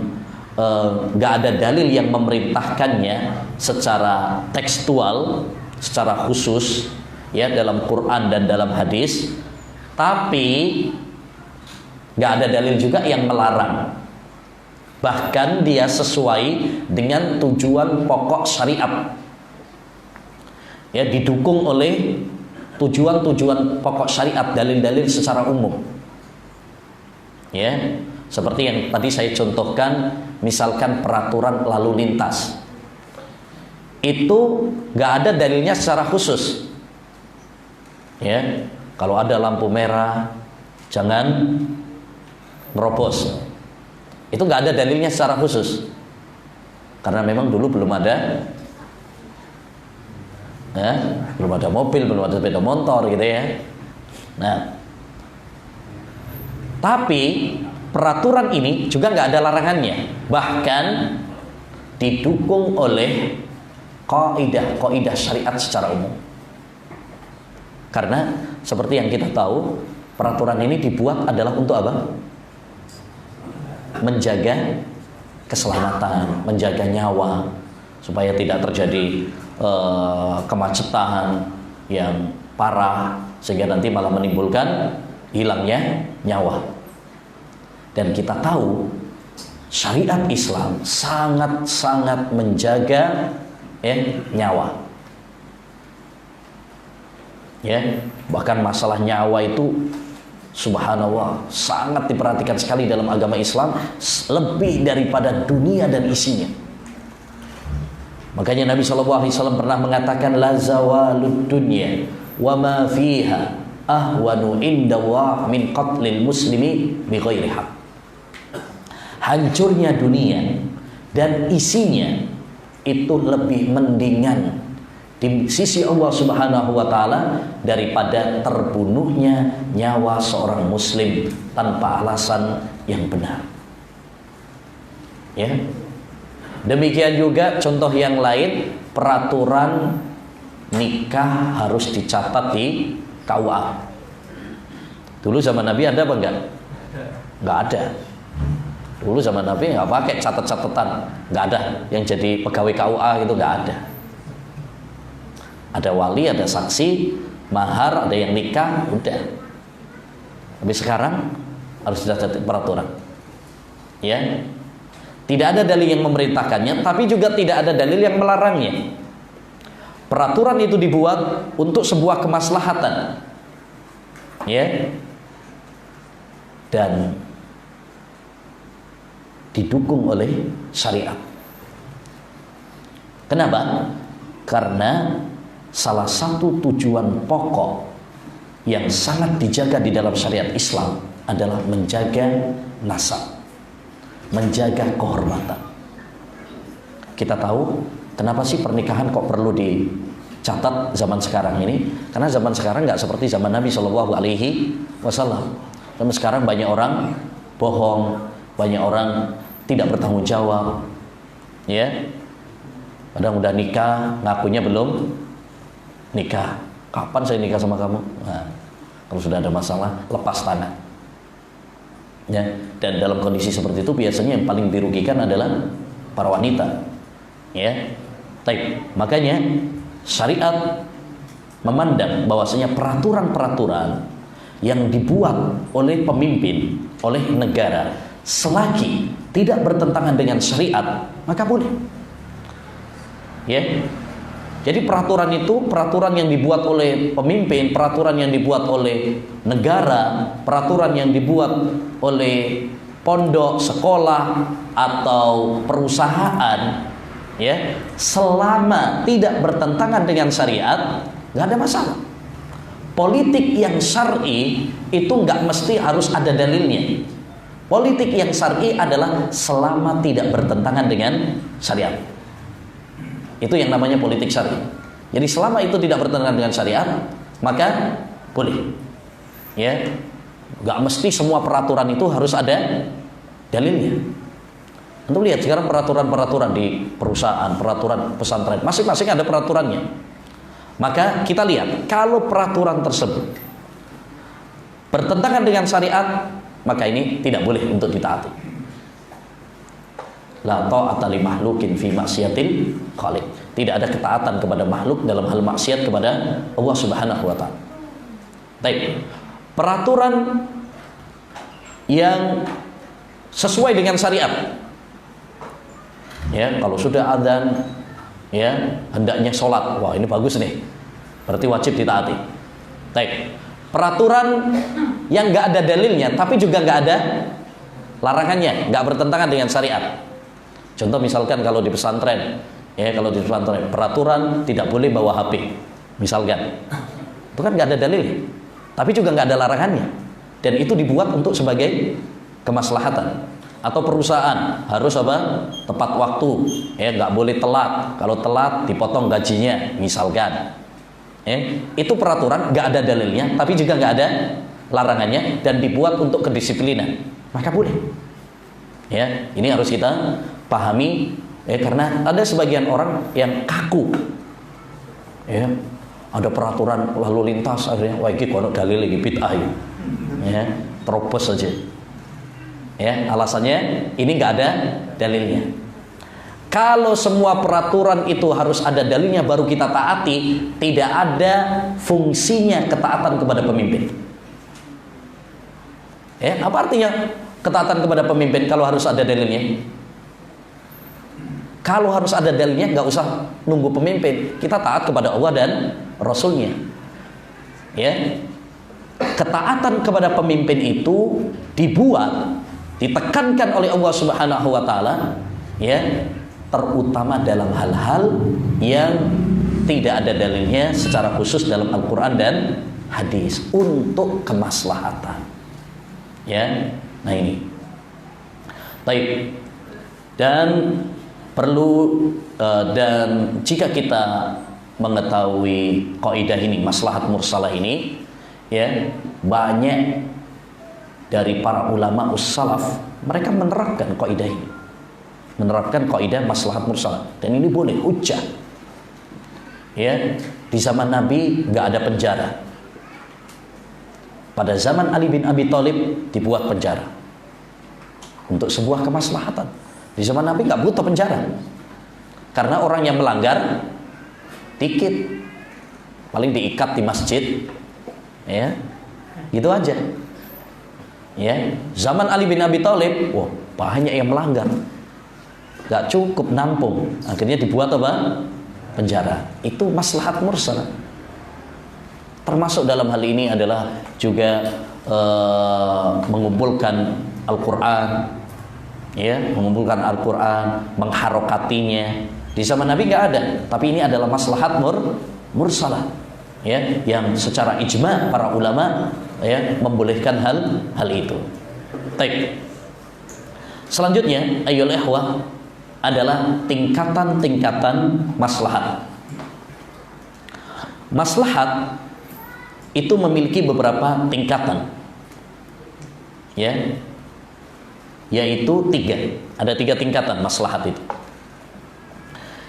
gak ada dalil yang memerintahkannya secara tekstual, secara khusus, ya, dalam Quran dan dalam hadis, tapi gak ada dalil juga yang melarang. Bahkan dia sesuai dengan tujuan pokok syariat, ya, didukung oleh tujuan-tujuan pokok syariat, dalil-dalil secara umum. Ya, seperti yang tadi saya contohkan, misalkan peraturan lalu lintas, itu gak ada dalilnya secara khusus. Ya, kalau ada lampu merah jangan nerobos, itu gak ada dalilnya secara khusus, karena memang dulu belum ada, ya, belum ada mobil, belum ada sepeda motor, gitu ya. Nah, tapi peraturan ini juga nggak ada larangannya, bahkan didukung oleh kaidah syariat secara umum. Karena seperti yang kita tahu, peraturan ini dibuat adalah untuk apa? Menjaga keselamatan, menjaga nyawa, supaya tidak terjadi kemacetan yang parah sehingga nanti malah menimbulkan hilangnya nyawa. Dan kita tahu syariat Islam sangat-sangat menjaga, ya, nyawa. Ya, bahkan masalah nyawa itu subhanallah sangat diperhatikan sekali dalam agama Islam, lebih daripada dunia dan isinya. Makanya Nabi SAW pernah mengatakan, la zawalud dunya wa ma fiha ahwanu indallah min qatlil muslimi bi ghairi haq. Hancurnya dunia dan isinya itu lebih mendingan di sisi Allah Subhanahu wa taala daripada terbunuhnya nyawa seorang muslim tanpa alasan yang benar. Ya. Demikian juga contoh yang lain, peraturan nikah harus dicatat di KUA. Dulu zaman Nabi ada apa enggak? Enggak ada. Dulu zaman Nabi nggak pakai catat-catatan, nggak ada yang jadi pegawai KUA gitu, nggak ada. Ada wali, ada saksi, mahar, ada yang nikah, udah. Tapi sekarang harus dicatat peraturan. Ya, tidak ada dalil yang memerintahkannya, tapi juga tidak ada dalil yang melarangnya. Peraturan itu dibuat untuk sebuah kemaslahatan, ya, dan didukung oleh syariat. Kenapa? Karena salah satu tujuan pokok yang sangat dijaga di dalam syariat Islam adalah menjaga nasab, menjaga kehormatan. Kita tahu kenapa sih pernikahan kok perlu dicatat zaman sekarang ini? Karena zaman sekarang nggak seperti zaman Nabi Shallallahu Alaihi Wasallam. Zaman sekarang banyak orang bohong, banyak orang tidak bertanggung jawab, ya. Padahal udah nikah, ngakunya belum nikah. Kapan saya nikah sama kamu? Nah, kalau sudah ada masalah, lepas tangan. Ya, dan dalam kondisi seperti itu biasanya yang paling dirugikan adalah para wanita. Ya, makanya syariat memandang bahwasanya peraturan-peraturan yang dibuat oleh pemimpin, oleh negara, selagi tidak bertentangan dengan syariat, maka boleh. Ya. Jadi peraturan itu peraturan yang dibuat oleh pemimpin, peraturan yang dibuat oleh negara, peraturan yang dibuat oleh pondok, sekolah atau perusahaan, ya, selama tidak bertentangan dengan syariat, nggak ada masalah. Politik yang syar'i itu nggak mesti harus ada dalilnya. Politik yang syar'i adalah selama tidak bertentangan dengan syariat. Itu yang namanya politik syar'i. Jadi selama itu tidak bertentangan dengan syariat, maka boleh. Ya, nggak mesti semua peraturan itu harus ada dalilnya. Untuk lihat sekarang peraturan-peraturan di perusahaan, peraturan pesantren, masing-masing ada peraturannya. Maka kita lihat, kalau peraturan tersebut bertentangan dengan syariat, maka ini tidak boleh untuk ditaati. La ta'ata li makhlukin fi maksiatil khaliq. Tidak ada ketaatan kepada makhluk dalam hal maksiat kepada Allah Subhanahu wa taala. Baik. Peraturan yang sesuai dengan syariat. Ya, kalau sudah adzan, ya, hendaknya sholat. Wah, ini bagus nih. Berarti wajib ditaati. Baik. Peraturan yang enggak ada dalilnya tapi juga enggak ada larangannya, enggak bertentangan dengan syariat. Contoh misalkan kalau di pesantren, ya, kalau di pesantren peraturan tidak boleh bawa HP, misalkan, itu kan nggak ada dalil, tapi juga nggak ada larangannya, dan itu dibuat untuk sebagai kemaslahatan. Atau perusahaan harus apa? Tepat waktu, ya, nggak boleh telat. Kalau telat dipotong gajinya, misalkan. Ya, itu peraturan nggak ada dalilnya, tapi juga nggak ada larangannya, dan dibuat untuk kedisiplinan, maka boleh. Ya, ini harus kita pahami, ya, karena ada sebagian orang yang kaku, ya, ada peraturan lalu lintas akhirnya wah iki kono dalil iki bid'ah, ya, terobos saja, ya, alasannya ini nggak ada dalilnya. Kalau semua peraturan itu harus ada dalilnya baru kita taati, tidak ada fungsinya ketaatan kepada pemimpin. Ya, apa artinya ketaatan kepada pemimpin kalau harus ada dalilnya? Kalau harus ada dalilnya, nggak usah nunggu pemimpin. Kita taat kepada Allah dan Rasulnya. Ya, ketaatan kepada pemimpin itu dibuat, ditekankan oleh Allah Subhanahu Wa Taala, ya, terutama dalam hal-hal yang tidak ada dalilnya secara khusus dalam Al-Quran dan hadis untuk kemaslahatan. Ya, nah ini. Baik. Dan perlu dan jika kita mengetahui kaidah ini, maslahat mursalah ini, ya, banyak dari para ulama ussalaf mereka menerapkan kaidah ini, menerapkan kaidah maslahat mursalah, dan ini boleh hujjah. Ya, di zaman Nabi nggak ada penjara. Pada zaman Ali bin Abi Thalib dibuat penjara untuk sebuah kemaslahatan. Di zaman Nabi nggak butuh penjara, karena orang yang melanggar dikit, paling diikat di masjid, ya, gitu aja. Ya, zaman Ali bin Abi Thalib, wah, banyak yang melanggar, nggak cukup nampung, akhirnya dibuat apa? Penjara. Itu maslahat mursalah. Termasuk dalam hal ini adalah juga mengumpulkan Al-Quran. Ya, mengumpulkan Al-Quran, mengharokatinya. Di zaman Nabi nggak ada, tapi ini adalah maslahat mursalah, ya, yang secara ijma para ulama, ya, membolehkan hal itu. Baik. Selanjutnya, ayyul ikhwah, adalah tingkatan-tingkatan maslahat. Maslahat itu memiliki beberapa tingkatan, ya, yaitu 3. Ada 3 tingkatan maslahat itu.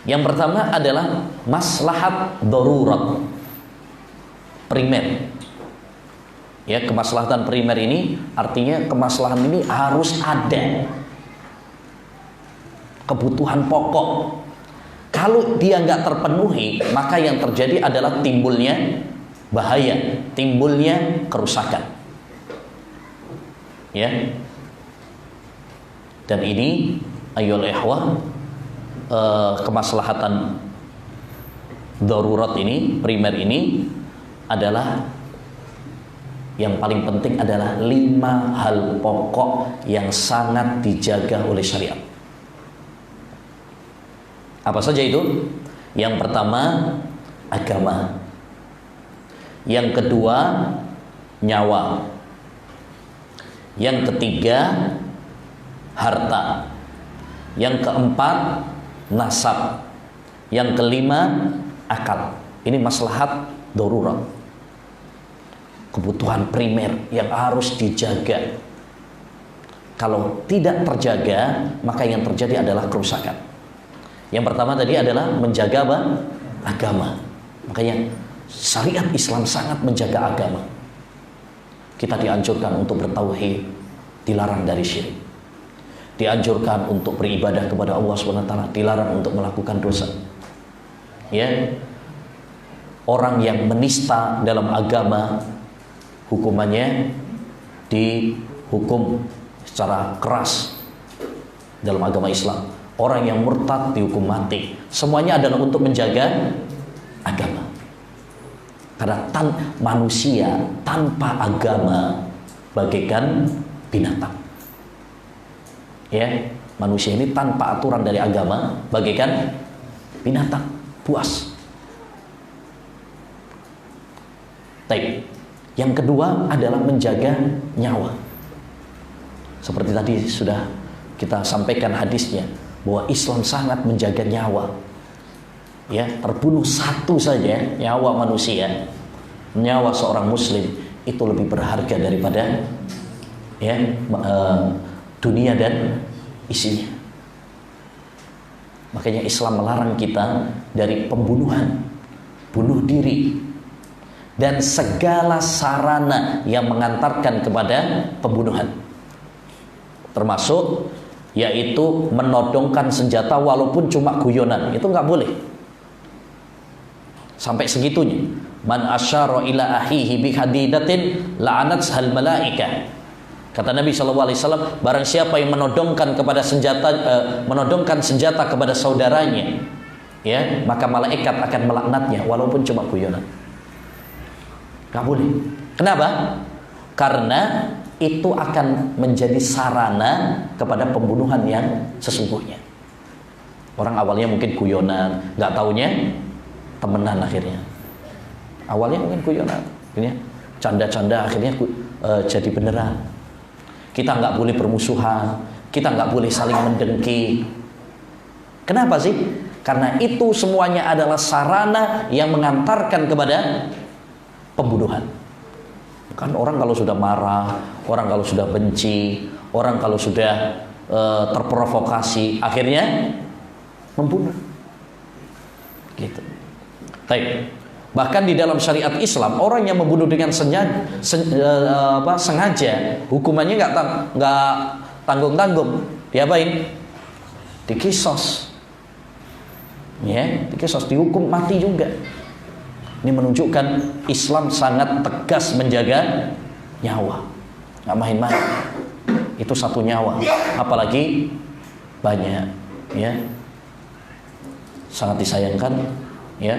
Yang pertama adalah maslahat darurat, primer. Ya, kemaslahatan primer ini artinya kemaslahatan ini harus ada, kebutuhan pokok. Kalau dia nggak terpenuhi, maka yang terjadi adalah timbulnya bahaya, timbulnya kerusakan. Ya. Dan ini ayyul ikhwah, kemaslahatan darurat ini, primer ini adalah yang paling penting adalah 5 hal pokok yang sangat dijaga oleh syariat. Apa saja itu? Yang pertama, agama. Yang kedua, nyawa. Yang ketiga, harta. Yang keempat, nasab. Yang kelima, akal. Ini maslahat darurat, kebutuhan primer yang harus dijaga. Kalau tidak terjaga, maka yang terjadi adalah kerusakan. Yang pertama tadi adalah menjaga apa? Agama. Makanya syariat Islam sangat menjaga agama. Kita dianjurkan untuk bertauhid, dilarang dari syirik. Dianjurkan untuk beribadah kepada Allah SWT, dilarang untuk melakukan dosa. Ya. Orang yang menista dalam agama, hukumannya dihukum secara keras dalam agama Islam. Orang yang murtad dihukum mati. Semuanya adalah untuk menjaga agama. Karena manusia tanpa agama bagaikan binatang. Ya, manusia ini tanpa aturan dari agama bagaikan binatang buas. Baik. Yang kedua adalah menjaga nyawa. Seperti tadi sudah kita sampaikan hadisnya, bahwa Islam sangat menjaga nyawa. Ya, terbunuh satu saja nyawa manusia, nyawa seorang muslim itu lebih berharga daripada dunia dan isinya. Makanya Islam melarang kita dari pembunuhan, bunuh diri, dan segala sarana yang mengantarkan kepada pembunuhan, termasuk yaitu menodongkan senjata walaupun cuma guyonan. Itu nggak boleh. Sampai segitunya. Man asyara ila ahihi bihadidatin la'anat hal malaika. Kata Nabi SAW, barang siapa yang menodongkan senjata kepada saudaranya, ya, maka malaikat akan melaknatnya walaupun cuma guyonan. Gak boleh. Kenapa? Karena itu akan menjadi sarana kepada pembunuhan yang sesungguhnya. Orang awalnya mungkin guyonan, gak taunya temenan akhirnya. Awalnya mungkin guyonan, akhirnya canda-canda, akhirnya jadi beneran. Kita gak boleh bermusuhan, kita gak boleh saling mendengki. Kenapa sih? Karena itu semuanya adalah sarana yang mengantarkan kepada pembunuhan. Kan orang kalau sudah marah, orang kalau sudah benci, orang kalau sudah terprovokasi, akhirnya membunuh. Gitu. Baik. Bahkan di dalam syariat Islam, orang yang membunuh dengan sengaja, hukumannya nggak tanggung-tanggung. Diapain? Dikisos. Ya, dikisos, dihukum mati juga. Ini menunjukkan Islam sangat tegas menjaga nyawa, nggak main-main. Itu satu nyawa, apalagi banyak, ya, sangat disayangkan, ya,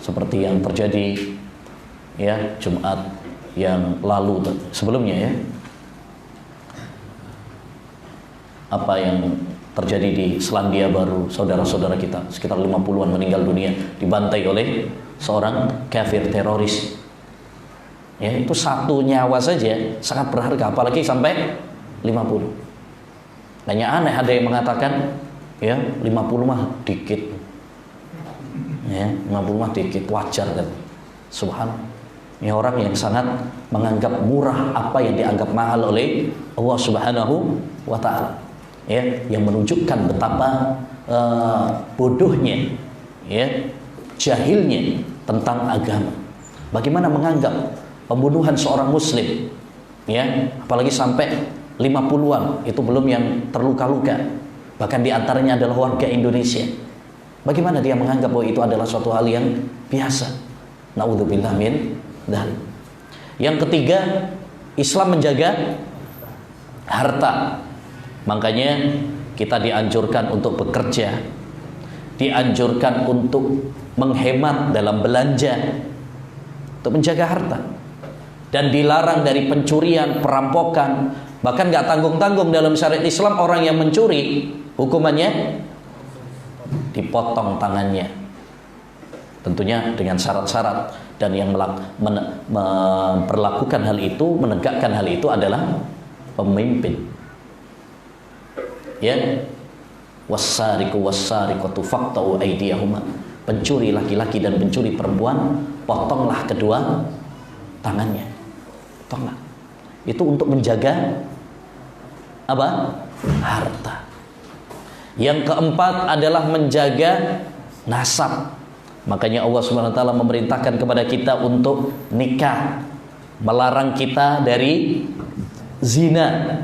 seperti yang terjadi, ya, Jumat yang lalu sebelumnya, ya, apa yang terjadi di Selandia Baru, saudara-saudara kita sekitar 50-an meninggal dunia dibantai oleh seorang kafir teroris. Ya, itu satu nyawa saja sangat berharga, apalagi sampai 50. Hanya aneh ada yang mengatakan, ya, 50 mah dikit. Ya, 50 mah dikit, wajar kan. Subhanallah. Ini orang yang sangat menganggap murah apa yang dianggap mahal oleh Allah Subhanahu wa taala. Ya, yang menunjukkan betapa bodohnya, ya, jahilnya tentang agama. Bagaimana menganggap pembunuhan seorang muslim, ya, apalagi sampai 50-an, itu belum yang terluka-luka, bahkan diantaranya adalah warga Indonesia. Bagaimana dia menganggap bahwa itu adalah suatu hal yang biasa? Na'udzubillah min dzalik. Yang ketiga, Islam menjaga harta. Makanya kita dianjurkan untuk bekerja dianjurkan untuk menghemat dalam belanja, untuk menjaga harta, dan dilarang dari pencurian, perampokan. Bahkan nggak tanggung-tanggung dalam syariat Islam, orang yang mencuri hukumannya dipotong tangannya, tentunya dengan syarat-syarat. Dan yang memperlakukan hal itu, menegakkan hal itu adalah pemimpin. Ya, wassariqu wassariqatu faqta'u aydiyahuma. Pencuri laki-laki dan pencuri perempuan, potonglah kedua tangannya. Potonglah. Itu untuk menjaga apa? Harta. Yang keempat adalah menjaga nasab. Makanya Allah Subhanahu wa taala memerintahkan kepada kita untuk nikah, melarang kita dari zina.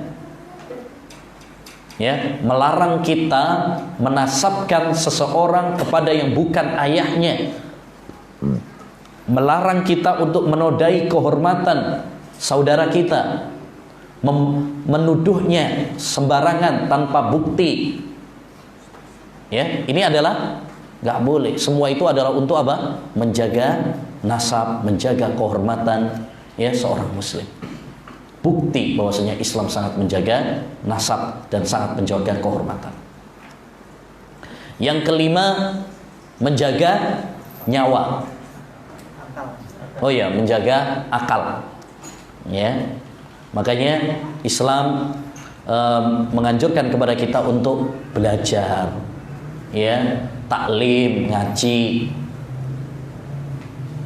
Ya, melarang kita menasabkan seseorang kepada yang bukan ayahnya. Melarang kita untuk menodai kehormatan saudara kita, menuduhnya sembarangan tanpa bukti. Ya, ini adalah nggak boleh. Semua itu adalah untuk apa? Menjaga nasab, menjaga kehormatan ya seorang muslim. Bukti bahwasanya Islam sangat menjaga nasab dan sangat menjaga kehormatan. Yang kelima, menjaga nyawa. Oh ya, menjaga akal. Ya, makanya Islam menganjurkan kepada kita untuk belajar, ya, taklim, ngaji.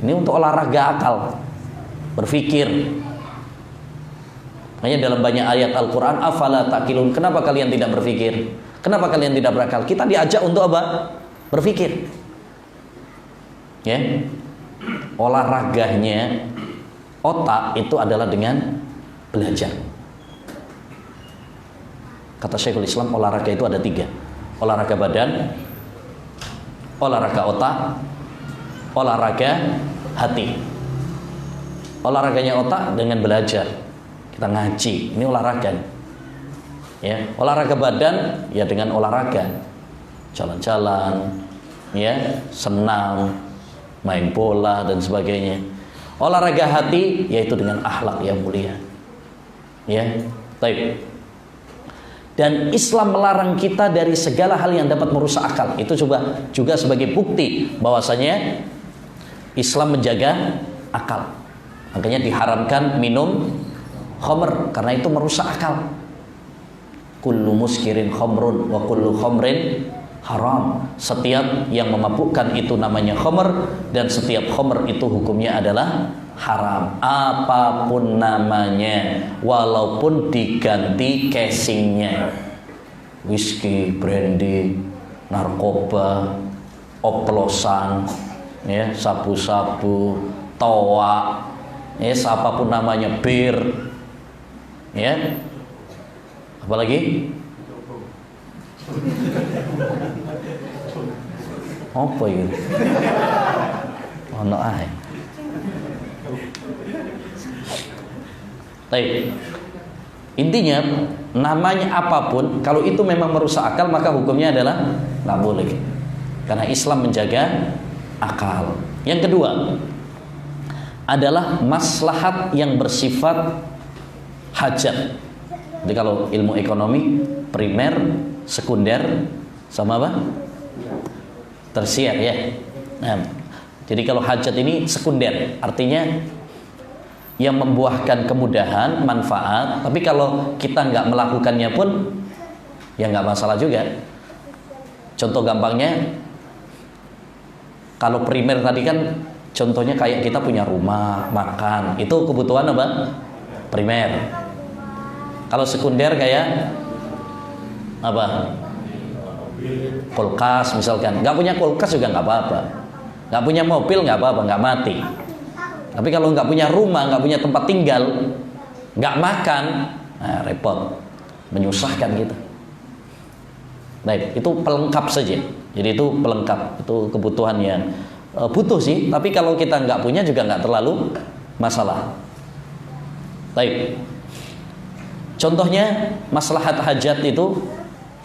Ini untuk olahraga akal, berpikir. Makanya dalam banyak ayat Al-Quran, afala taqilun, kenapa kalian tidak berpikir? Kenapa kalian tidak berakal? Kita diajak untuk apa? Berpikir. Ya, olahraganya otak itu adalah dengan belajar. Kata Syekhul Islam, olahraga itu ada 3. Olahraga badan, olahraga otak, olahraga hati. Olahraganya otak dengan belajar, kita ngaji, ini olahraga. Ya, olahraga badan ya dengan olahraga, jalan-jalan, ya, senam, main bola dan sebagainya. Olahraga hati yaitu dengan akhlak yang mulia. Ya, baik. Dan Islam melarang kita dari segala hal yang dapat merusak akal. Itu juga sebagai bukti bahwasanya Islam menjaga akal. Makanya diharamkan minum khamr karena itu merusak akal. Kullu muskirin khamrun wa kullu khamrin haram. Setiap yang memabukkan itu namanya khamr, dan setiap khamr itu hukumnya adalah haram, apapun namanya, walaupun diganti casingnya, whisky, brandy, narkoba, oplosan, ya, sabu-sabu, toa, ya, apapun namanya, bir, ya, apalagi apa itu? Ono ae. Baik. Intinya namanya apapun, kalau itu memang merusak akal maka hukumnya adalah nggak boleh. Karena Islam menjaga akal. Yang kedua adalah maslahat yang bersifat hajat. Jadi kalau ilmu ekonomi, primer, sekunder, sama apa? Tersier, ya. Nah, jadi kalau hajat ini sekunder, artinya yang membuahkan kemudahan, manfaat. Tapi kalau kita nggak melakukannya pun, ya nggak masalah juga. Contoh gampangnya, kalau primer tadi kan, contohnya kayak kita punya rumah, makan, itu kebutuhan apa? Primer. Kalau sekunder kayak apa? Kulkas misalkan. Nggak punya kulkas juga nggak apa-apa. Nggak punya mobil nggak apa-apa, nggak mati. Tapi kalau nggak punya rumah, nggak punya tempat tinggal, nggak makan, nah, repot, menyusahkan kita. Baik, itu pelengkap saja. Jadi itu pelengkap, itu kebutuhan yang butuh sih. Tapi kalau kita nggak punya juga nggak terlalu masalah. Baik. Contohnya maslahat hajat itu,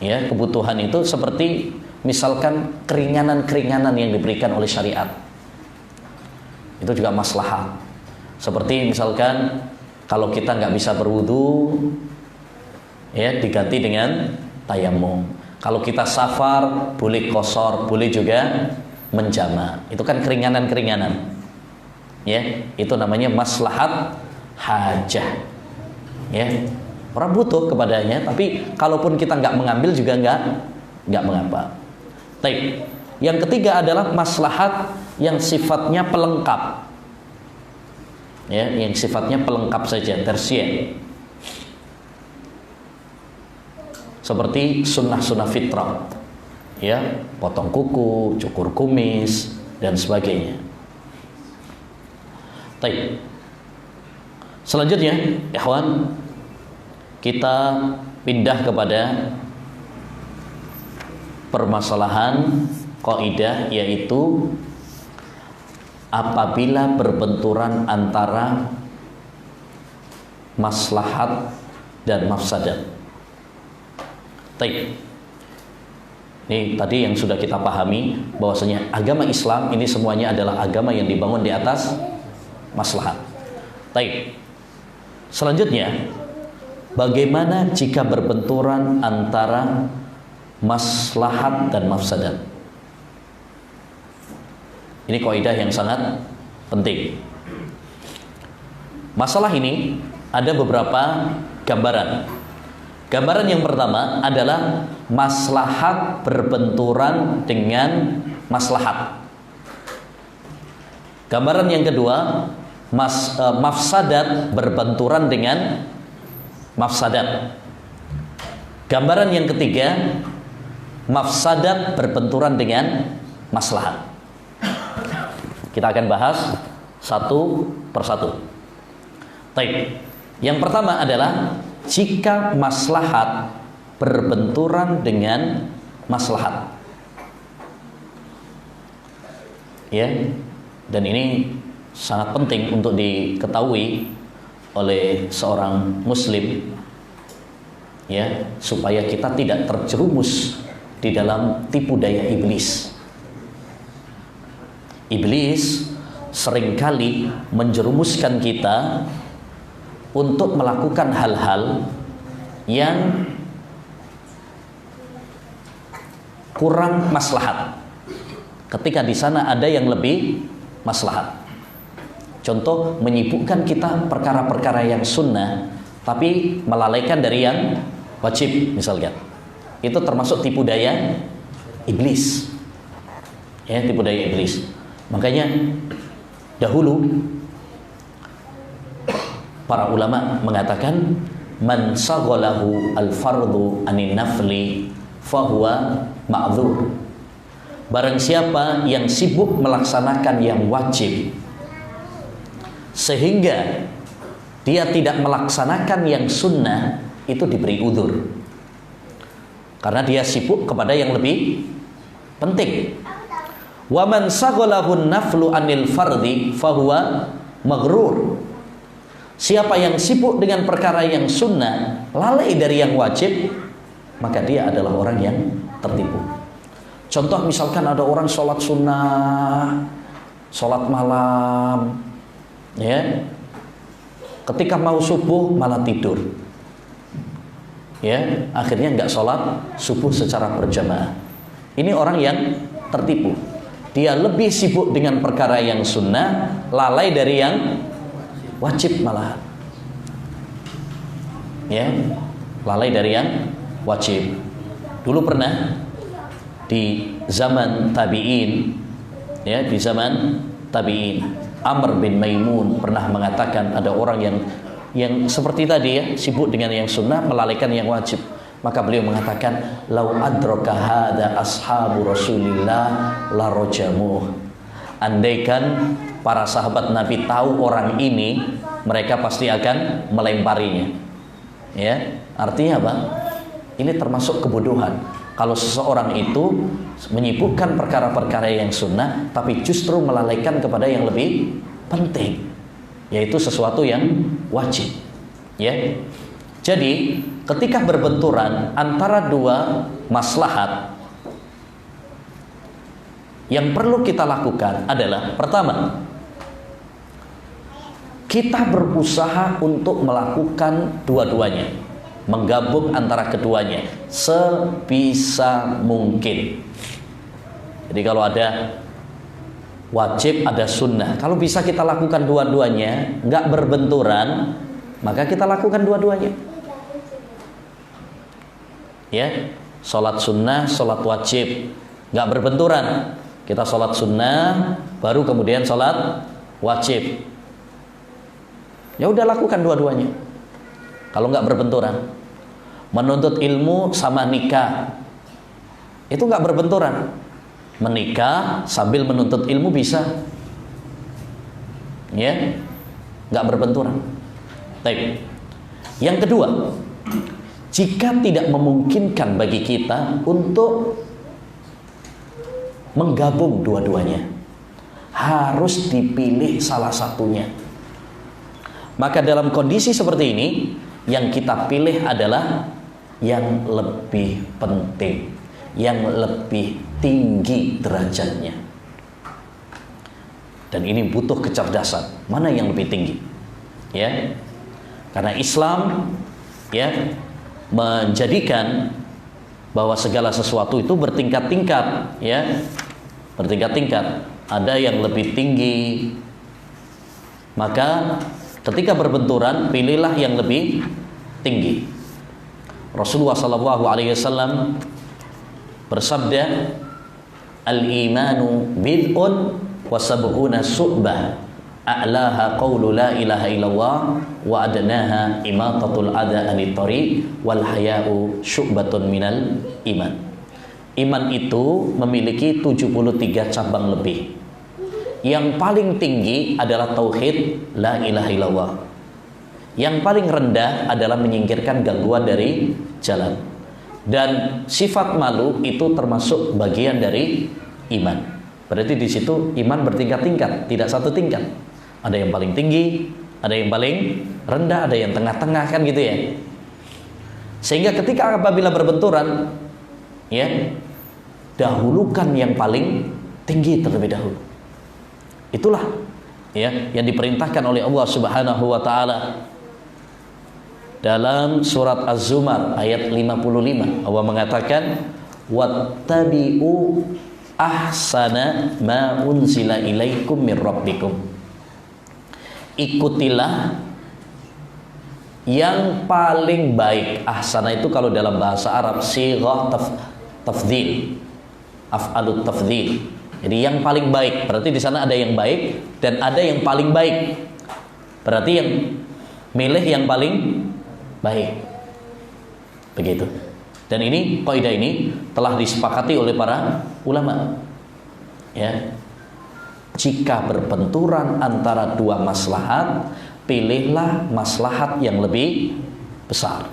ya, kebutuhan itu seperti misalkan keringanan-keringanan yang diberikan oleh syariat. Itu juga maslahat. Seperti misalkan kalau kita nggak bisa berwudu, ya diganti dengan tayamum. Kalau kita safar, boleh qashar, boleh juga menjama. Itu kan keringanan-keringanan. Ya, itu namanya maslahat hajah. Ya, orang butuh kepadanya, tapi kalaupun kita nggak mengambil juga nggak mengapa. Baik. Yang ketiga adalah maslahat yang sifatnya pelengkap. Ya, yang sifatnya pelengkap saja, tersier. Seperti sunnah-sunnah fitrah. Ya, potong kuku, cukur kumis dan sebagainya. Baik. Selanjutnya, ikhwan, kita pindah kepada permasalahan kaidah, yaitu apabila berbenturan antara maslahat dan mafsadat. Baik. Ini tadi yang sudah kita pahami, bahwasanya agama Islam ini semuanya adalah agama yang dibangun di atas maslahat. Baik. Selanjutnya, bagaimana jika berbenturan antara maslahat dan mafsadat? Ini kaidah yang sangat penting. Masalah ini ada beberapa gambaran. Gambaran yang pertama adalah maslahat berbenturan dengan maslahat. Gambaran yang kedua, mafsadat berbenturan dengan mafsadat. Gambaran yang ketiga, mafsadat berbenturan dengan maslahat. Kita akan bahas satu persatu. Baik. Yang pertama adalah jika maslahat berbenturan dengan maslahat. Ya. Dan ini sangat penting untuk diketahui oleh seorang muslim, ya, supaya kita tidak terjerumus di dalam tipu daya iblis. Iblis seringkali menjerumuskan kita untuk melakukan hal-hal yang kurang maslahat, ketika di sana ada yang lebih maslahat. Contoh, menyibukkan kita perkara-perkara yang sunnah, tapi melalaikan dari yang wajib, misalnya. Itu termasuk tipu daya iblis. Ya, tipu daya iblis. Makanya dahulu para ulama mengatakan, man saghalahu al-fardu anin nafli fahuwa ma'dzur. Barang siapa yang sibuk melaksanakan yang wajib sehingga dia tidak melaksanakan yang sunnah, itu diberi udzur, karena dia sibuk kepada yang lebih penting. Wa man saghalahu naflu anil fardi fahuwa maghrur. Siapa yang sibuk dengan perkara yang sunnah, lalai dari yang wajib, maka dia adalah orang yang tertipu. Contoh, misalkan ada orang sholat sunnah, sholat malam, ya, ketika mau subuh malah tidur, ya, akhirnya nggak sholat subuh secara berjamaah. Ini orang yang tertipu. Dia lebih sibuk dengan perkara yang sunnah, lalai dari yang wajib malah, ya, lalai dari yang wajib. Dulu pernah di zaman tabi'in, ya, di zaman tabi'in, Amr bin Maimun pernah mengatakan ada orang yang seperti tadi, ya, sibuk dengan yang sunnah, melalaikan yang wajib. Maka beliau mengatakan, lau adraka hada ashabu Rasulillah la rojamuh. Andaikan para sahabat Nabi tahu orang ini, mereka pasti akan melemparinya. Ya, artinya apa? Ini termasuk kebodohan. Kalau seseorang itu menyibukkan perkara-perkara yang sunnah, tapi justru melalaikan kepada yang lebih penting, yaitu sesuatu yang wajib. Ya. Jadi, ketika berbenturan antara dua maslahat, Yang perlu kita lakukan adalah pertama, kita berusaha untuk melakukan dua-duanya, menggabung antara keduanya sebisa mungkin. Jadi kalau ada wajib, ada sunnah, kalau bisa kita lakukan dua-duanya, nggak berbenturan, maka kita lakukan dua-duanya. Ya, sholat sunnah, sholat wajib, nggak berbenturan. Kita sholat sunnah, baru kemudian sholat wajib. Ya udah, lakukan dua-duanya. Kalau nggak berbenturan. Menuntut ilmu sama nikah, itu nggak berbenturan. Menikah sambil menuntut ilmu bisa, ya, nggak berbenturan. Baik. Yang kedua, jika tidak memungkinkan bagi kita untuk menggabung dua-duanya, harus dipilih salah satunya. Maka dalam kondisi seperti ini, yang kita pilih adalah yang lebih penting, yang lebih tinggi derajatnya. Dan ini butuh kecerdasan. Mana yang lebih tinggi? Ya. Karena Islam, ya, menjadikan bahwa segala sesuatu itu bertingkat-tingkat, ya. Bertingkat-tingkat. Ada yang lebih tinggi. Maka ketika berbenturan, pilihlah yang lebih tinggi. Rasulullah SAW bersabda, al-imanu bid'un wa sab'una su'bah, a'laha qawlu la ilaha illallah wa adnaha imatatul adha anit tariq wal haya'u syu'batun minal iman. Iman itu memiliki 73 cabang lebih. Yang paling tinggi adalah tauhid la ilaha illallah. Yang paling rendah adalah menyingkirkan gangguan dari jalan. Dan sifat malu itu termasuk bagian dari iman. Berarti di situ iman bertingkat-tingkat, tidak satu tingkat. Ada yang paling tinggi, ada yang paling rendah, ada yang tengah-tengah, kan gitu ya. Sehingga ketika apabila berbenturan, ya, dahulukan yang paling tinggi terlebih dahulu. Itulah, ya, yang diperintahkan oleh Allah Subhanahu wa taala dalam surat Az-Zumar ayat 55. Allah mengatakan, wattabi'u ahsana ma unzila ilaikum mir rabbikum. Ikutilah yang paling baik. Ahsana itu kalau dalam bahasa Arab sighah tafdhil, af'alut tafdhil. Jadi yang paling baik, berarti di sana ada yang baik dan ada yang paling baik. Berarti yang milih yang paling baik. Begitu. Dan ini, kaidah ini telah disepakati oleh para ulama. Ya. Jika berbenturan antara dua maslahat, pilihlah maslahat yang lebih besar.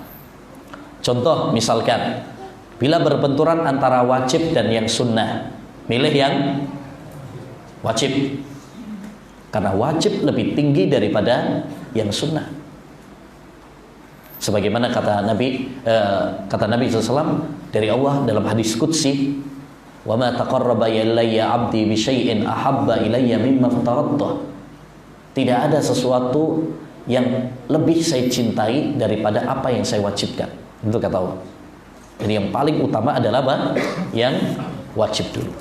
Contoh misalkan, bila berbenturan antara wajib dan yang sunnah, milih yang wajib, karena wajib lebih tinggi daripada yang sunnah. Sebagaimana kata Nabi SAW dari Allah dalam hadis qudsi, wa ma taqarraba ilayya 'abdi bi syai'in ahabba ilayya mimma aftaradtuh. Tidak ada sesuatu yang lebih saya cintai daripada apa yang saya wajibkan. Itu kata Allah. Jadi yang paling utama adalah apa? Yang wajib dulu.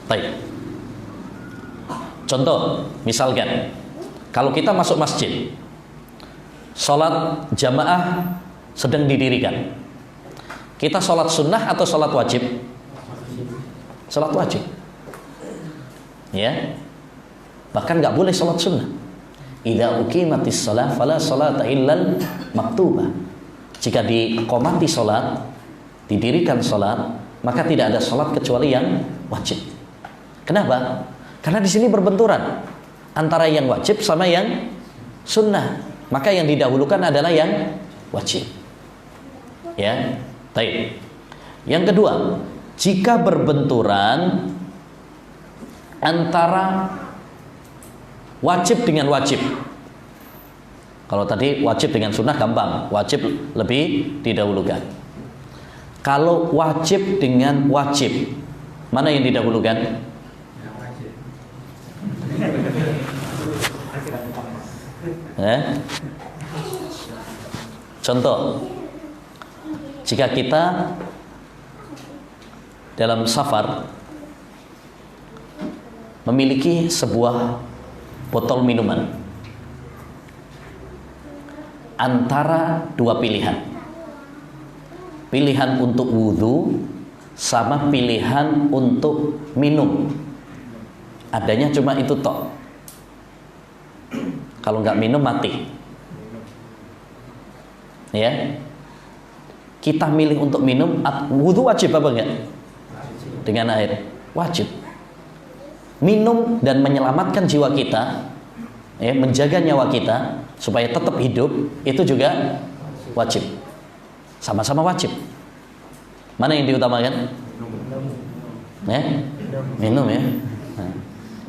Baik. Contoh, misalkan kalau kita masuk masjid, sholat jamaah sedang didirikan, kita sholat sunnah atau sholat wajib? Sholat wajib, ya. Bahkan nggak boleh sholat sunnah. Idza uqimatis shalah fala sholata illal maktubah. Jika diqomati sholat, didirikan sholat, maka tidak ada sholat kecuali yang wajib. Kenapa? Karena di sini berbenturan antara yang wajib sama yang sunnah. Maka yang didahulukan adalah yang wajib. Ya, baik. Yang kedua, jika berbenturan antara Wajib dengan wajib. Kalau tadi wajib dengan sunnah gampang, wajib lebih didahulukan. Kalau wajib dengan wajib, mana yang didahulukan? Contoh, jika kita dalam safar memiliki sebuah botol minuman antara dua pilihan, pilihan untuk wudhu sama pilihan untuk minum, adanya cuma itu toh. Kalau nggak minum mati, ya. Kita milih untuk minum. Wudhu wajib apa enggak? Dengan air wajib. Minum dan menyelamatkan jiwa kita, ya, menjaga nyawa kita supaya tetap hidup, itu juga wajib. Sama-sama wajib. Mana yang diutamakan? Ya? Minum, ya. Nah,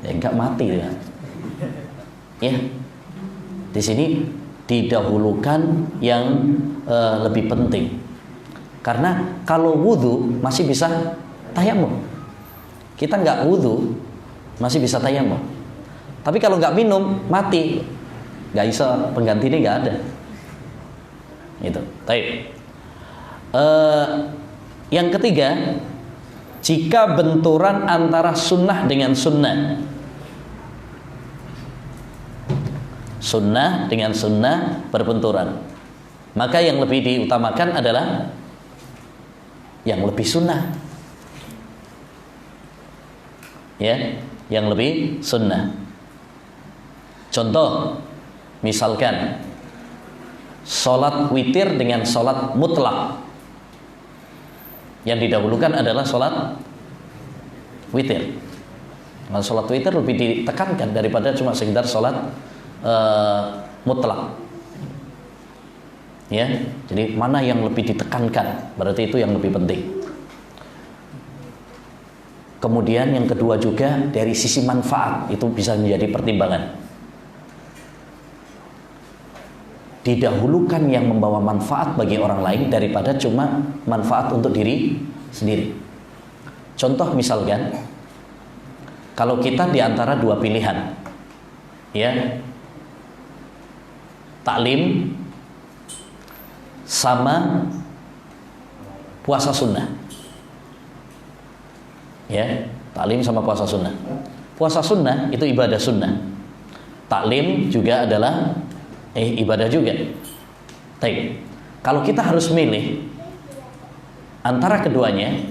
ya enggak mati ya. Ya. Di sini didahulukan yang lebih penting. Karena kalau wudhu masih bisa tayamum. Kita nggak wudhu masih bisa tayamum. Tapi kalau nggak minum mati, nggak bisa, penggantinya nggak ada. Itu. Baik. Yang ketiga, jika benturan antara sunnah dengan sunnah, sunnah dengan sunnah berbenturan, maka yang lebih diutamakan adalah yang lebih sunnah, ya, yang lebih sunnah. Contoh, misalkan sholat witir dengan sholat mutlak, yang didahulukan adalah sholat witir. Nah, sholat witir lebih ditekankan daripada cuma sekedar sholat mutlak, ya. Jadi mana yang lebih ditekankan, berarti itu yang lebih penting. Kemudian yang kedua juga dari sisi manfaat, itu bisa menjadi pertimbangan. Didahulukan yang membawa manfaat bagi orang lain daripada cuma manfaat untuk diri sendiri. Contoh misalkan, kalau kita di antara dua pilihan, ya, taklim sama puasa sunnah, ya, taklim sama puasa sunnah. Puasa sunnah itu ibadah sunnah, taklim juga adalah ibadah juga. Baik, kalau kita harus milih antara keduanya,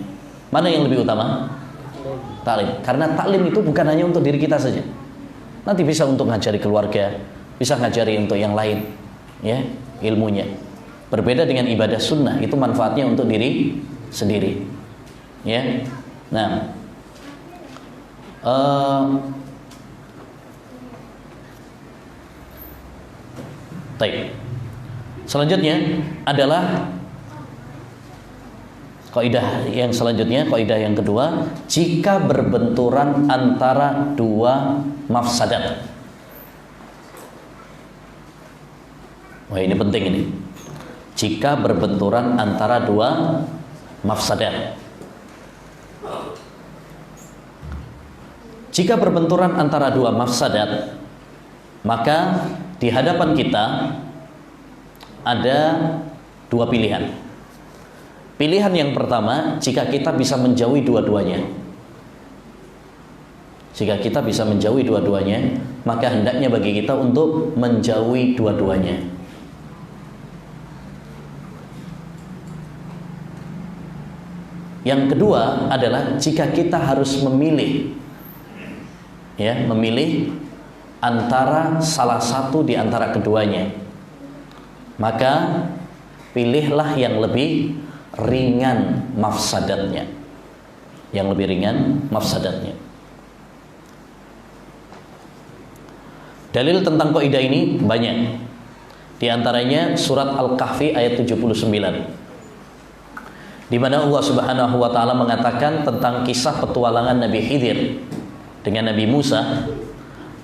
mana yang lebih utama? Taklim. Karena taklim itu bukan hanya untuk diri kita saja, nanti bisa untuk ngajari keluarga, bisa ngajari untuk yang lain, ya, ilmunya. Berbeda dengan ibadah sunnah, itu manfaatnya untuk diri sendiri, ya. Nah, baik. Selanjutnya adalah kaidah yang selanjutnya, kaidah yang kedua, jika berbenturan antara dua mafsadat. Wah, ini penting ini. Jika berbenturan antara dua mafsadat. Jika berbenturan antara dua mafsadat, maka di hadapan kita ada dua pilihan. Pilihan yang pertama, jika kita bisa menjauhi dua-duanya. Jika kita bisa menjauhi dua-duanya, maka hendaknya bagi kita untuk menjauhi dua-duanya. Yang kedua adalah jika kita harus memilih, ya, memilih antara salah satu di antara keduanya, maka pilihlah yang lebih ringan mafsadatnya, yang lebih ringan mafsadatnya. Dalil tentang kaidah ini banyak. Di antaranya surat Al-Kahfi ayat 79. Di mana Allah Subhanahu wa taala mengatakan tentang kisah petualangan Nabi Khidir dengan Nabi Musa.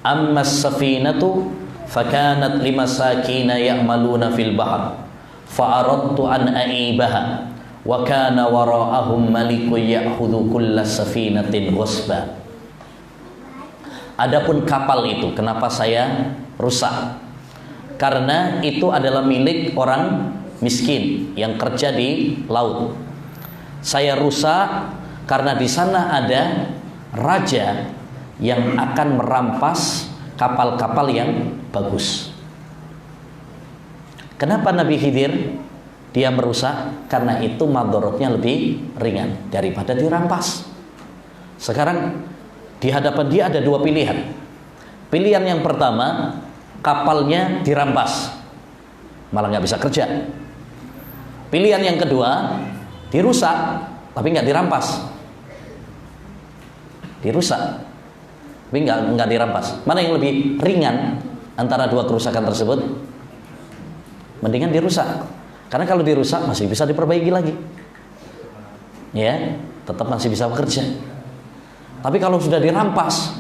Ammas safinatu fakanat limasakina ya'maluna fil bahr fa aradtu an aibaha wa kana wara'ahum malikun ya'khudhu kulla safinatin ghasba. Adapun kapal itu kenapa saya rusak? Karena itu adalah milik orang miskin yang kerja di laut. Saya rusak karena di sana ada raja yang akan merampas kapal-kapal yang bagus. Kenapa Nabi Khidir dia merusak? Karena itu madorotnya lebih ringan daripada dirampas. Sekarang di hadapan dia ada dua pilihan. Pilihan yang pertama, kapalnya dirampas, malah nggak bisa kerja. Pilihan yang kedua, dirusak tapi nggak dirampas. Dirusak tapi nggak dirampas. Mana yang lebih ringan antara dua kerusakan tersebut? Mendingan dirusak. Karena kalau dirusak masih bisa diperbaiki lagi. Ya, tetap masih bisa bekerja. Tapi kalau sudah dirampas,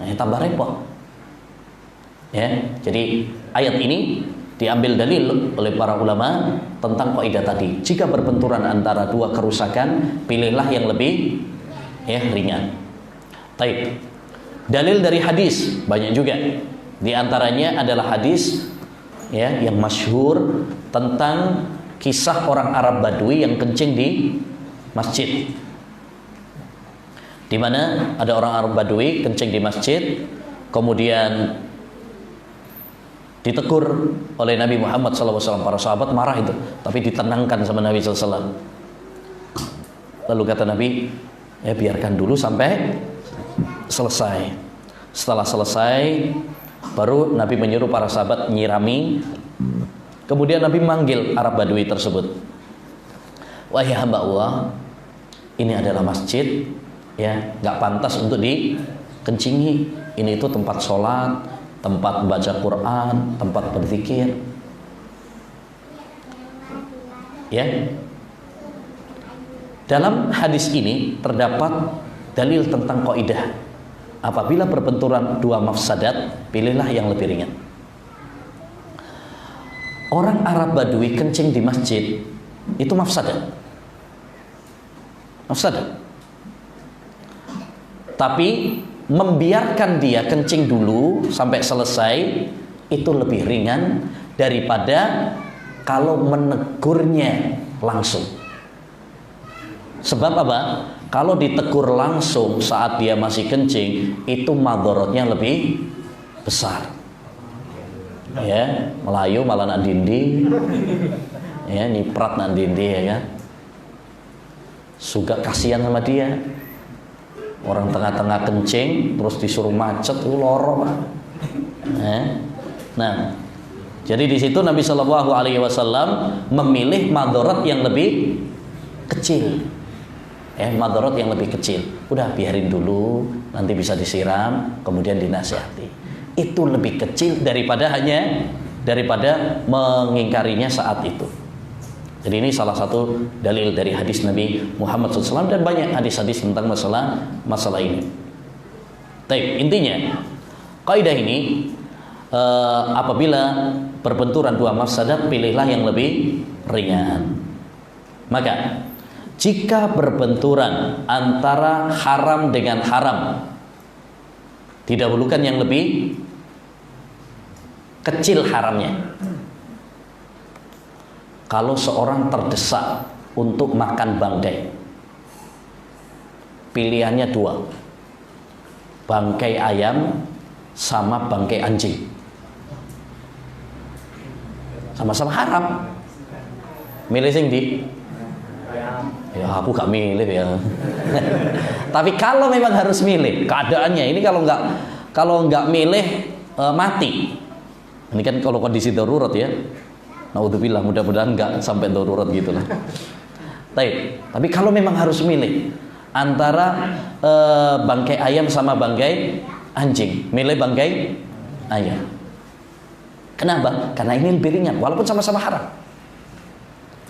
nah tambah repot. Ya, jadi ayat ini diambil dalil oleh para ulama tentang kaidah tadi. Jika berbenturan antara dua kerusakan, pilihlah yang lebih ringan. Taib. Dalil dari hadis banyak juga. Di antaranya adalah hadis yang masyhur tentang kisah orang Arab Badui yang kencing di masjid. Di mana ada orang Arab Badui kencing di masjid, kemudian ditegur oleh Nabi Muhammad SAW. Para sahabat marah itu, tapi ditenangkan sama Nabi SAW. Lalu kata Nabi, biarkan dulu sampai selesai. Setelah selesai, baru Nabi menyuruh para sahabat nyirami. Kemudian Nabi manggil Arab Badui tersebut. Wahai hamba Allah, ini adalah masjid, nggak pantas untuk dikencingi. Ini itu tempat sholat, tempat baca Quran, tempat berzikir. Dalam hadis ini terdapat dalil tentang kaidah. Apabila berbenturan dua mafsadat, pilihlah yang lebih ringan. Orang Arab Badui kencing di masjid itu mafsadat. Tapi membiarkan dia kencing dulu sampai selesai itu lebih ringan daripada kalau menegurnya langsung. Sebab apa? Kalau ditegur langsung saat dia masih kencing, itu madorotnya lebih besar. Melayu malah nak dindi, nyiprat nak dindi, kan? Suka kasihan sama dia. Orang tengah-tengah kencing terus disuruh macet, itu loro, Pak. Nah, jadi di situ Nabi Shallallahu Alaihi Wasallam memilih madorot yang lebih kecil. Madorot yang lebih kecil. Udah biarin dulu, nanti bisa disiram, kemudian dinasihati. Itu lebih kecil daripada mengingkarinya saat itu. Jadi ini salah satu dalil dari hadis Nabi Muhammad SAW dan banyak hadis-hadis tentang masalah ini. Baik, intinya kaidah ini apabila berbenturan dua mafsadat, pilihlah yang lebih ringan. Maka jika berbenturan antara haram dengan haram, didahulukan yang lebih kecil haramnya. Kalau seorang terdesak untuk makan bangkai, pilihannya dua, bangkai ayam sama bangkai anjing, sama-sama haram. Milih sing di? Ya aku gak milih ya. Tapi kalau memang harus milih, keadaannya ini kalau nggak milih mati. Ini kan kalau kondisi darurat ya. Naudzubillah, mudah-mudahan nggak sampai darurat gitulah. Tapi kalau memang harus milih antara bangkai ayam sama bangkai anjing, milih bangkai ayam. Kenapa? Karena ini lebih ringan, walaupun sama-sama haram.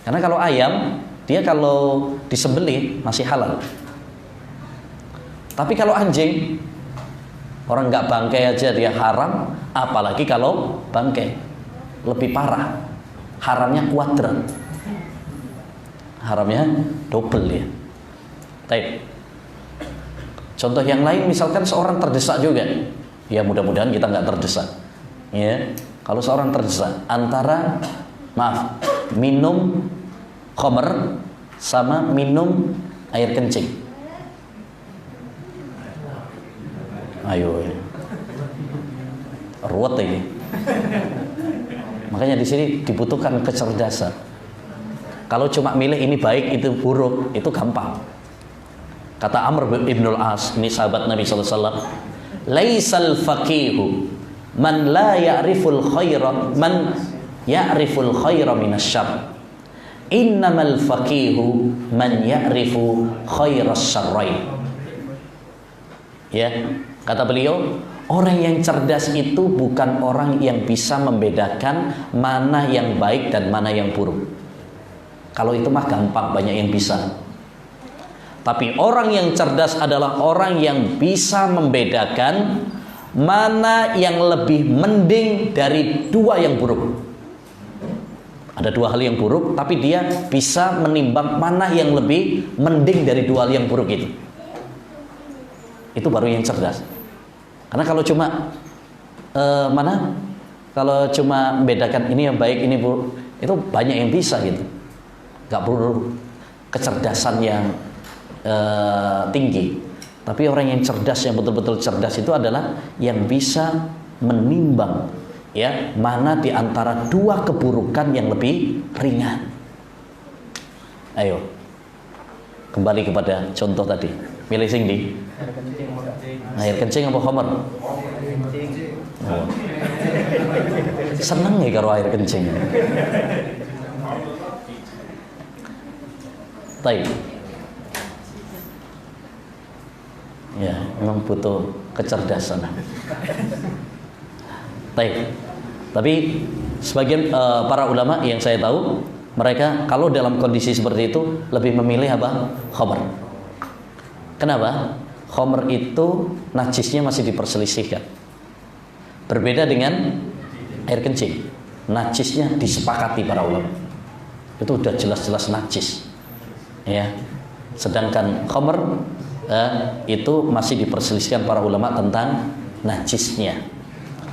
Karena kalau ayam, dia kalau disembelih masih halal. Tapi kalau anjing, Orang nggak bangkai aja dia haram, apalagi kalau bangkai. Lebih parah. Haramnya kuadrat. Haramnya double ya. Baik. Contoh yang lain misalkan seorang terdesak juga. Ya mudah-mudahan kita nggak terdesak. Ya. Kalau seorang terdesak antara minum khamr sama minum air kencing. Ayo. Ruwet ini. Makanya di sini dibutuhkan kecerdasan. Kalau cuma milih ini baik itu buruk, itu gampang. Kata Amr bin al-As, ini sahabat Nabi sallallahu alaihi wasallam, "Laisal faqihu man la ya'riful khaira man ya'riful khaira minasyarr. Innamal faqihu man ya'rifu khairas syarrain." Ya, kata beliau, orang yang cerdas itu bukan orang yang bisa membedakan mana yang baik dan mana yang buruk. Kalau itu mah gampang, banyak yang bisa. Tapi orang yang cerdas adalah orang yang bisa membedakan mana yang lebih mending dari dua yang buruk. Ada dua hal yang buruk, tapi dia bisa menimbang mana yang lebih mending dari dua hal yang buruk itu. Itu baru yang cerdas. Karena kalau cuma kalau cuma membedakan ini yang baik, ini buruk, itu banyak yang bisa gitu. Gak perlu kecerdasan yang tinggi. Tapi orang yang cerdas, yang betul-betul cerdas itu adalah yang bisa menimbang ya mana di antara dua keburukan yang lebih ringan. Ayo kembali kepada contoh tadi. Milih sing di air kencing apa khamr? Oh. Seneng ya karo air kencing. Baik. Ya, memang butuh kecerdasan. Baik. Tapi sebagian para ulama yang saya tahu, mereka kalau dalam kondisi seperti itu lebih memilih apa? Khamr. Kenapa? Khamr itu najisnya masih diperselisihkan. Berbeda dengan air kencing. Najisnya disepakati para ulama. Itu udah jelas-jelas najis. Ya. Sedangkan khamr itu masih diperselisihkan para ulama tentang najisnya.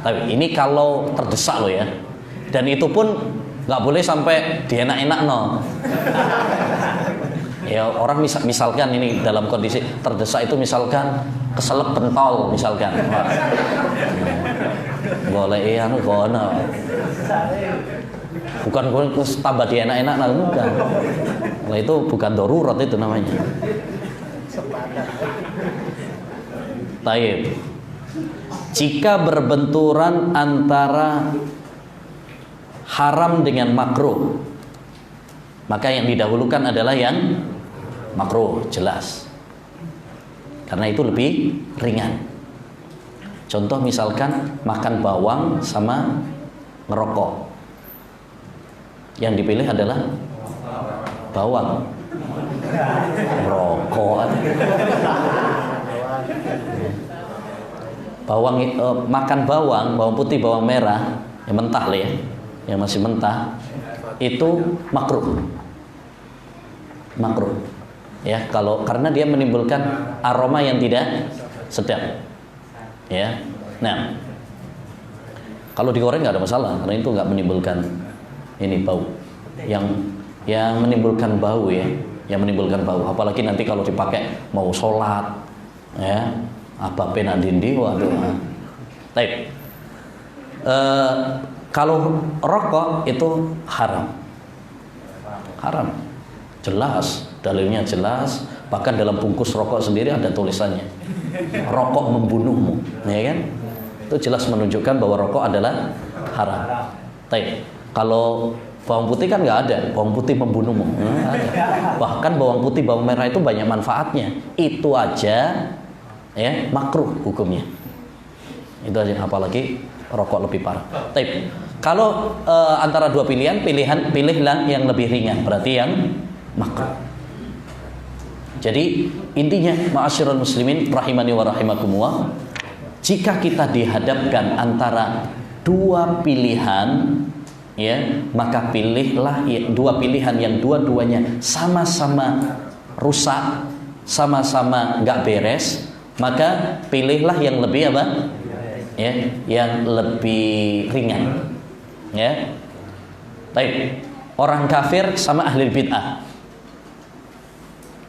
Tapi ini kalau terdesak loh ya. Dan itu pun nggak boleh sampai dienak-enak no. Ya orang misalkan ini dalam kondisi terdesak itu misalkan keselip pentol misalkan. Boleh anu kono. Bukan tambah dienak-enak nah, bukan. Nah, itu bukan darurat itu namanya. Taib. Jika berbenturan antara haram dengan makruh, maka yang didahulukan adalah yang makruh, jelas. Karena itu lebih ringan. Contoh misalkan makan bawang sama ngerokok. Yang dipilih adalah bawang. Rokok. Bawang makan bawang putih, bawang merah yang mentah lah ya, yang masih mentah itu makruh. Makruh. Ya, kalau karena dia menimbulkan aroma yang tidak sedap. Ya. Nah, kalau digoreng nggak ada masalah karena itu nggak menimbulkan ini bau. Yang menimbulkan bau ya, yang menimbulkan bau. Apalagi nanti kalau dipakai mau sholat, ya, apa penandindi, waduh. Baik. Kalau rokok itu haram, haram, jelas, dalilnya jelas. Bahkan dalam bungkus rokok sendiri ada tulisannya, rokok membunuhmu, ya kan? Itu jelas menunjukkan bahwa rokok adalah haram. Baik. Kalau bawang putih kan nggak ada, bawang putih membunuhmu. Bahkan bawang putih, bawang merah itu banyak manfaatnya. Itu aja, ya makruh hukumnya. Itu aja, apalagi rokok lebih parah. Tapi kalau antara dua pilihan, pilihlah yang lebih ringan, berarti yang makruh. Jadi intinya, ma'asyiral muslimin rahimani wa rahimakumullah, jika kita dihadapkan antara dua pilihan, ya, maka pilihlah dua pilihan yang dua-duanya sama-sama rusak, sama-sama nggak beres, maka pilihlah yang lebih apa? Ya, yang lebih ringan. Ya. Baik. Orang kafir sama ahli bid'ah.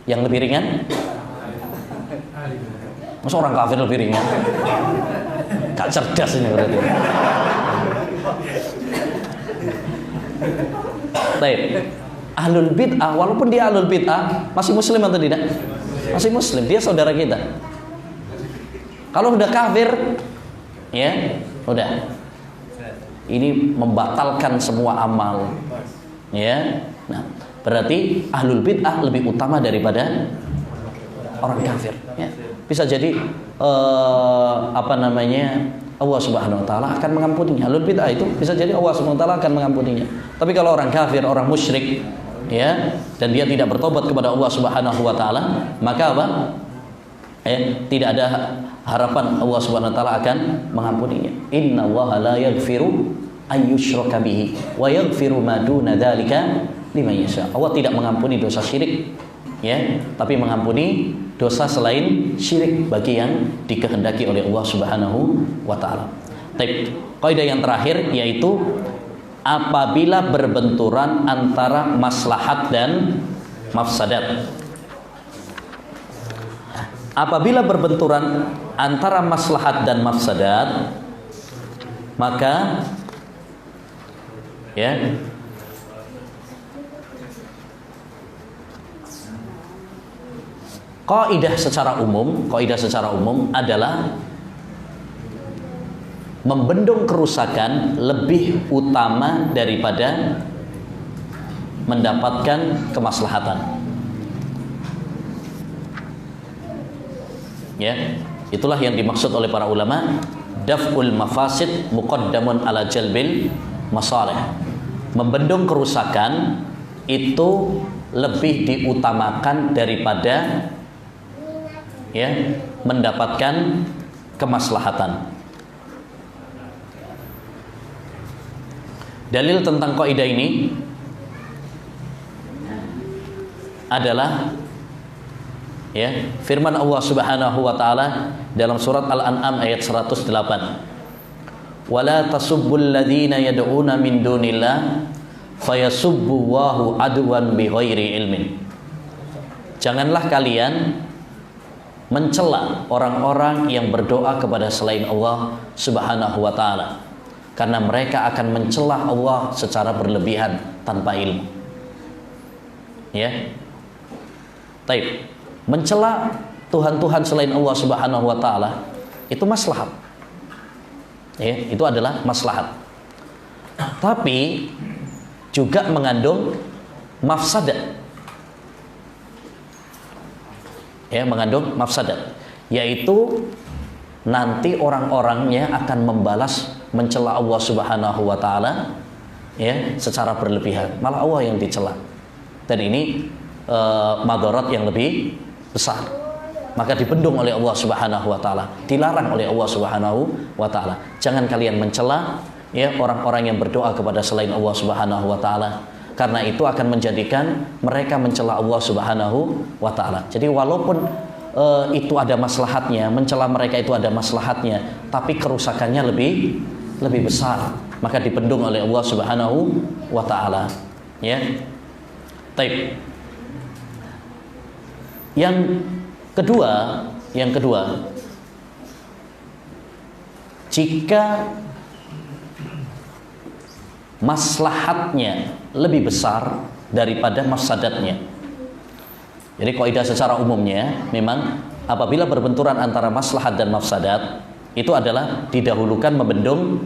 Yang lebih ringan? Masa orang kafir lebih ringan? Gak cerdas ini berarti. Baik. Ahlul bid'ah, walaupun dia ahlul bid'ah, masih muslim atau tidak? Masih muslim, dia saudara kita. Kalau udah kafir, ya, udah. Ini membatalkan semua amal. Ya. Nah, berarti ahlul bid'ah lebih utama daripada orang kafir, ya. Bisa jadi Allah Subhanahu wa taala akan mengampuninya. Ahlul bid'ah itu bisa jadi Allah Subhanahu wa taala akan mengampuninya. Tapi kalau orang kafir, orang musyrik, ya, dan dia tidak bertobat kepada Allah Subhanahu wa taala, maka apa? Tidak ada harapan Allah Subhanahu wa taala akan mengampuninya. Innallaha la yaghfiru ayyushraka bihi wa yaghfiru ma duna dzalika liman yasha. Allah tidak mengampuni dosa syirik, ya, tapi mengampuni dosa selain syirik bagi yang dikehendaki oleh Allah Subhanahu wa taala. Baik, kaidah yang terakhir yaitu apabila berbenturan antara maslahat dan mafsadat. Apabila berbenturan antara maslahat dan mafsadat, maka ya, kaidah secara umum adalah membendung kerusakan lebih utama daripada mendapatkan kemaslahatan. Ya, itulah yang dimaksud oleh para ulama, daf'ul mafasid muqaddamun ala jalbil masalih. Membendung kerusakan itu lebih diutamakan daripada, ya, mendapatkan kemaslahatan. Dalil tentang kaidah ini adalah, ya, firman Allah Subhanahu wa taala dalam surat Al-An'am ayat 108. Wala tasubbul ladzina yad'una min dunillah fayasubbuwahu adwan bighairi ilmin. Janganlah kalian mencela orang-orang yang berdoa kepada selain Allah Subhanahu wa taala, karena mereka akan mencela Allah secara berlebihan tanpa ilmu. Ya. Baik. Mencela Tuhan-Tuhan selain Allah Subhanahu wa taala itu maslahat. Ya, itu adalah maslahat. Tapi juga mengandung mafsadat. Ya, mengandung mafsadat, yaitu nanti orang-orangnya akan membalas mencela Allah Subhanahu wa taala, ya, secara berlebihan. Malah Allah yang dicela. Dan ini madarat yang lebih besar. Maka dibendung oleh Allah Subhanahu wa taala, dilarang oleh Allah Subhanahu wa taala. Jangan kalian mencela, ya, orang-orang yang berdoa kepada selain Allah Subhanahu wa taala, karena itu akan menjadikan mereka mencela Allah Subhanahu wa taala. Jadi walaupun itu ada maslahatnya, mencela mereka itu ada maslahatnya, tapi kerusakannya lebih besar, maka dibendung oleh Allah Subhanahu wa taala. Ya. Baik. Yang kedua, jika maslahatnya lebih besar daripada mafsadatnya. Jadi kaidah secara umumnya memang apabila berbenturan antara maslahat dan mafsadat, itu adalah didahulukan membendung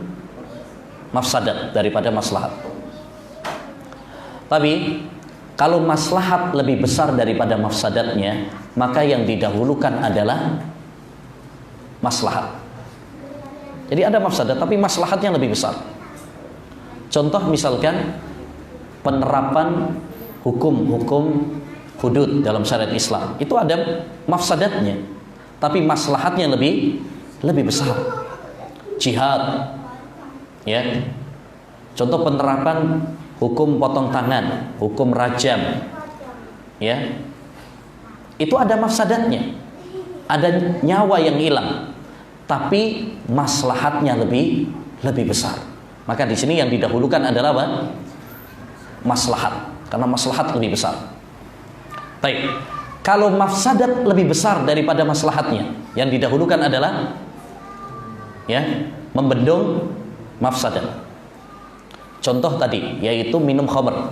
mafsadat daripada maslahat. Tapi kalau maslahat lebih besar daripada mafsadatnya, maka yang didahulukan adalah maslahat. Jadi ada mafsadat tapi maslahatnya lebih besar. Contoh misalkan penerapan hukum-hukum hudud dalam syariat Islam, itu ada mafsadatnya, tapi maslahatnya lebih lebih besar. Jihad, ya. Contoh penerapan hukum potong tangan, hukum rajam, ya. Itu ada mafsadatnya, ada nyawa yang hilang, tapi maslahatnya lebih besar. Maka di sini yang didahulukan adalah apa? Maslahat, karena maslahat lebih besar. Baik, kalau mafsadat lebih besar daripada maslahatnya, yang didahulukan adalah ya membendung mafsadat. Contoh tadi yaitu minum khamr.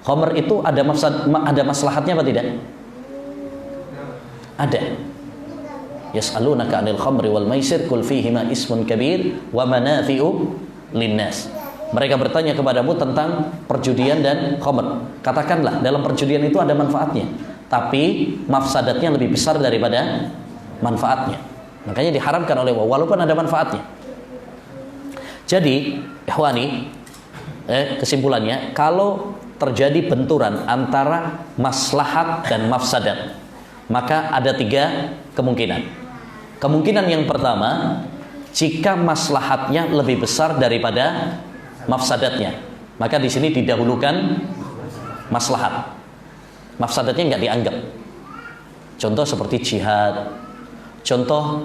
Khamr itu ada maslahatnya apa tidak? Ada. Yas'alunaka 'anil khamri wal maisir qul fihima ismun kabir wa manafi'u linnas. Mereka bertanya kepadamu tentang perjudian dan khamr. Katakanlah dalam perjudian itu ada manfaatnya, tapi mafsadatnya lebih besar daripada manfaatnya. Makanya diharamkan oleh Allah walaupun ada manfaatnya. Jadi, ikhwani, kesimpulannya, kalau terjadi benturan antara maslahat dan mafsadat, maka ada 3 kemungkinan. Kemungkinan yang pertama, jika maslahatnya lebih besar daripada mafsadatnya, maka di sini didahulukan maslahat. Mafsadatnya nggak dianggap. Contoh seperti jihad, contoh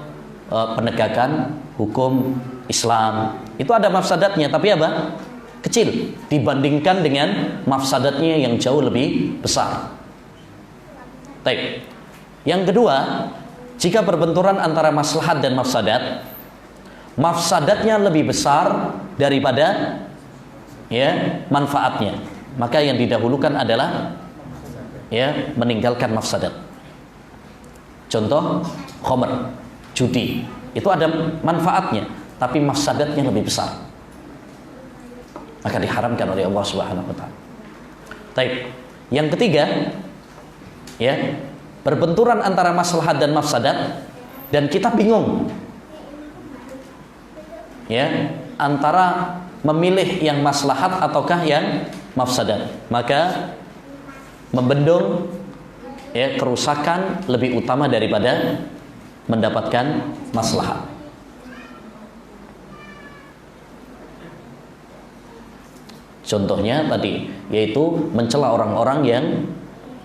penegakan hukum Islam, itu ada mafsadatnya, tapi apa? Kecil dibandingkan dengan mafsadatnya yang jauh lebih besar. Baik. Yang kedua, jika berbenturan antara maslahat dan mafsadat, mafsadatnya lebih besar daripada ya manfaatnya, maka yang didahulukan adalah ya meninggalkan mafsadat. Contoh khamr, judi, itu ada manfaatnya, tapi mafsadatnya lebih besar, maka diharamkan oleh Allah Subhanahu wa taala. Baik. Yang ketiga, ya, berbenturan antara maslahat dan mafsadat dan kita bingung, ya, antara memilih yang maslahat ataukah yang mafsadat, maka membendung ya kerusakan lebih utama daripada mendapatkan maslahat. Contohnya tadi yaitu mencela orang-orang yang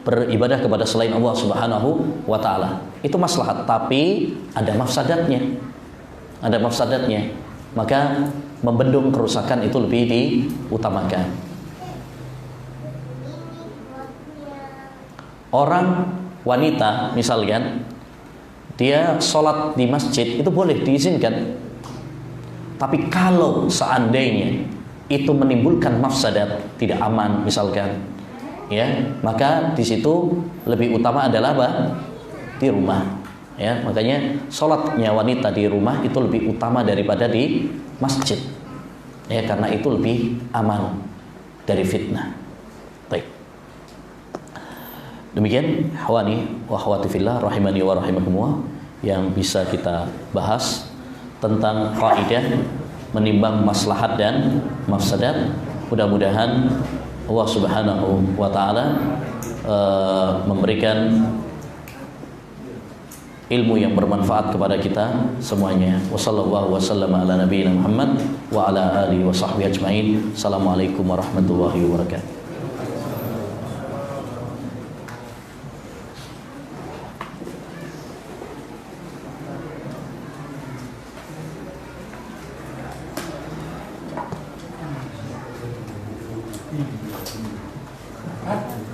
beribadah kepada selain Allah Subhanahu wa taala. Itu maslahat, tapi ada mafsadatnya. Ada mafsadatnya. Maka membendung kerusakan itu lebih diutamakan. Orang wanita misalkan dia sholat di masjid itu boleh diizinkan, tapi kalau seandainya itu menimbulkan mafsadat, tidak aman misalkan, ya, maka di situ lebih utama adalah apa? Di rumah. Ya, makanya sholatnya wanita di rumah itu lebih utama daripada di masjid, ya, karena itu lebih aman dari fitnah. Baik. Demikian hawani wa akhwati fillah rahimani wa rahimakumullah yang bisa kita bahas tentang kaidah menimbang maslahat dan mafsadat. Mudah-mudahan Allah Subhanahu wa taala memberikan ilmu yang bermanfaat kepada kita semuanya. Wassallallahu wasallam ala nabiyina Muhammad wa ala alihi wa sahbihi ajmain. Assalamualaikum warahmatullahi wabarakatuh. Hah?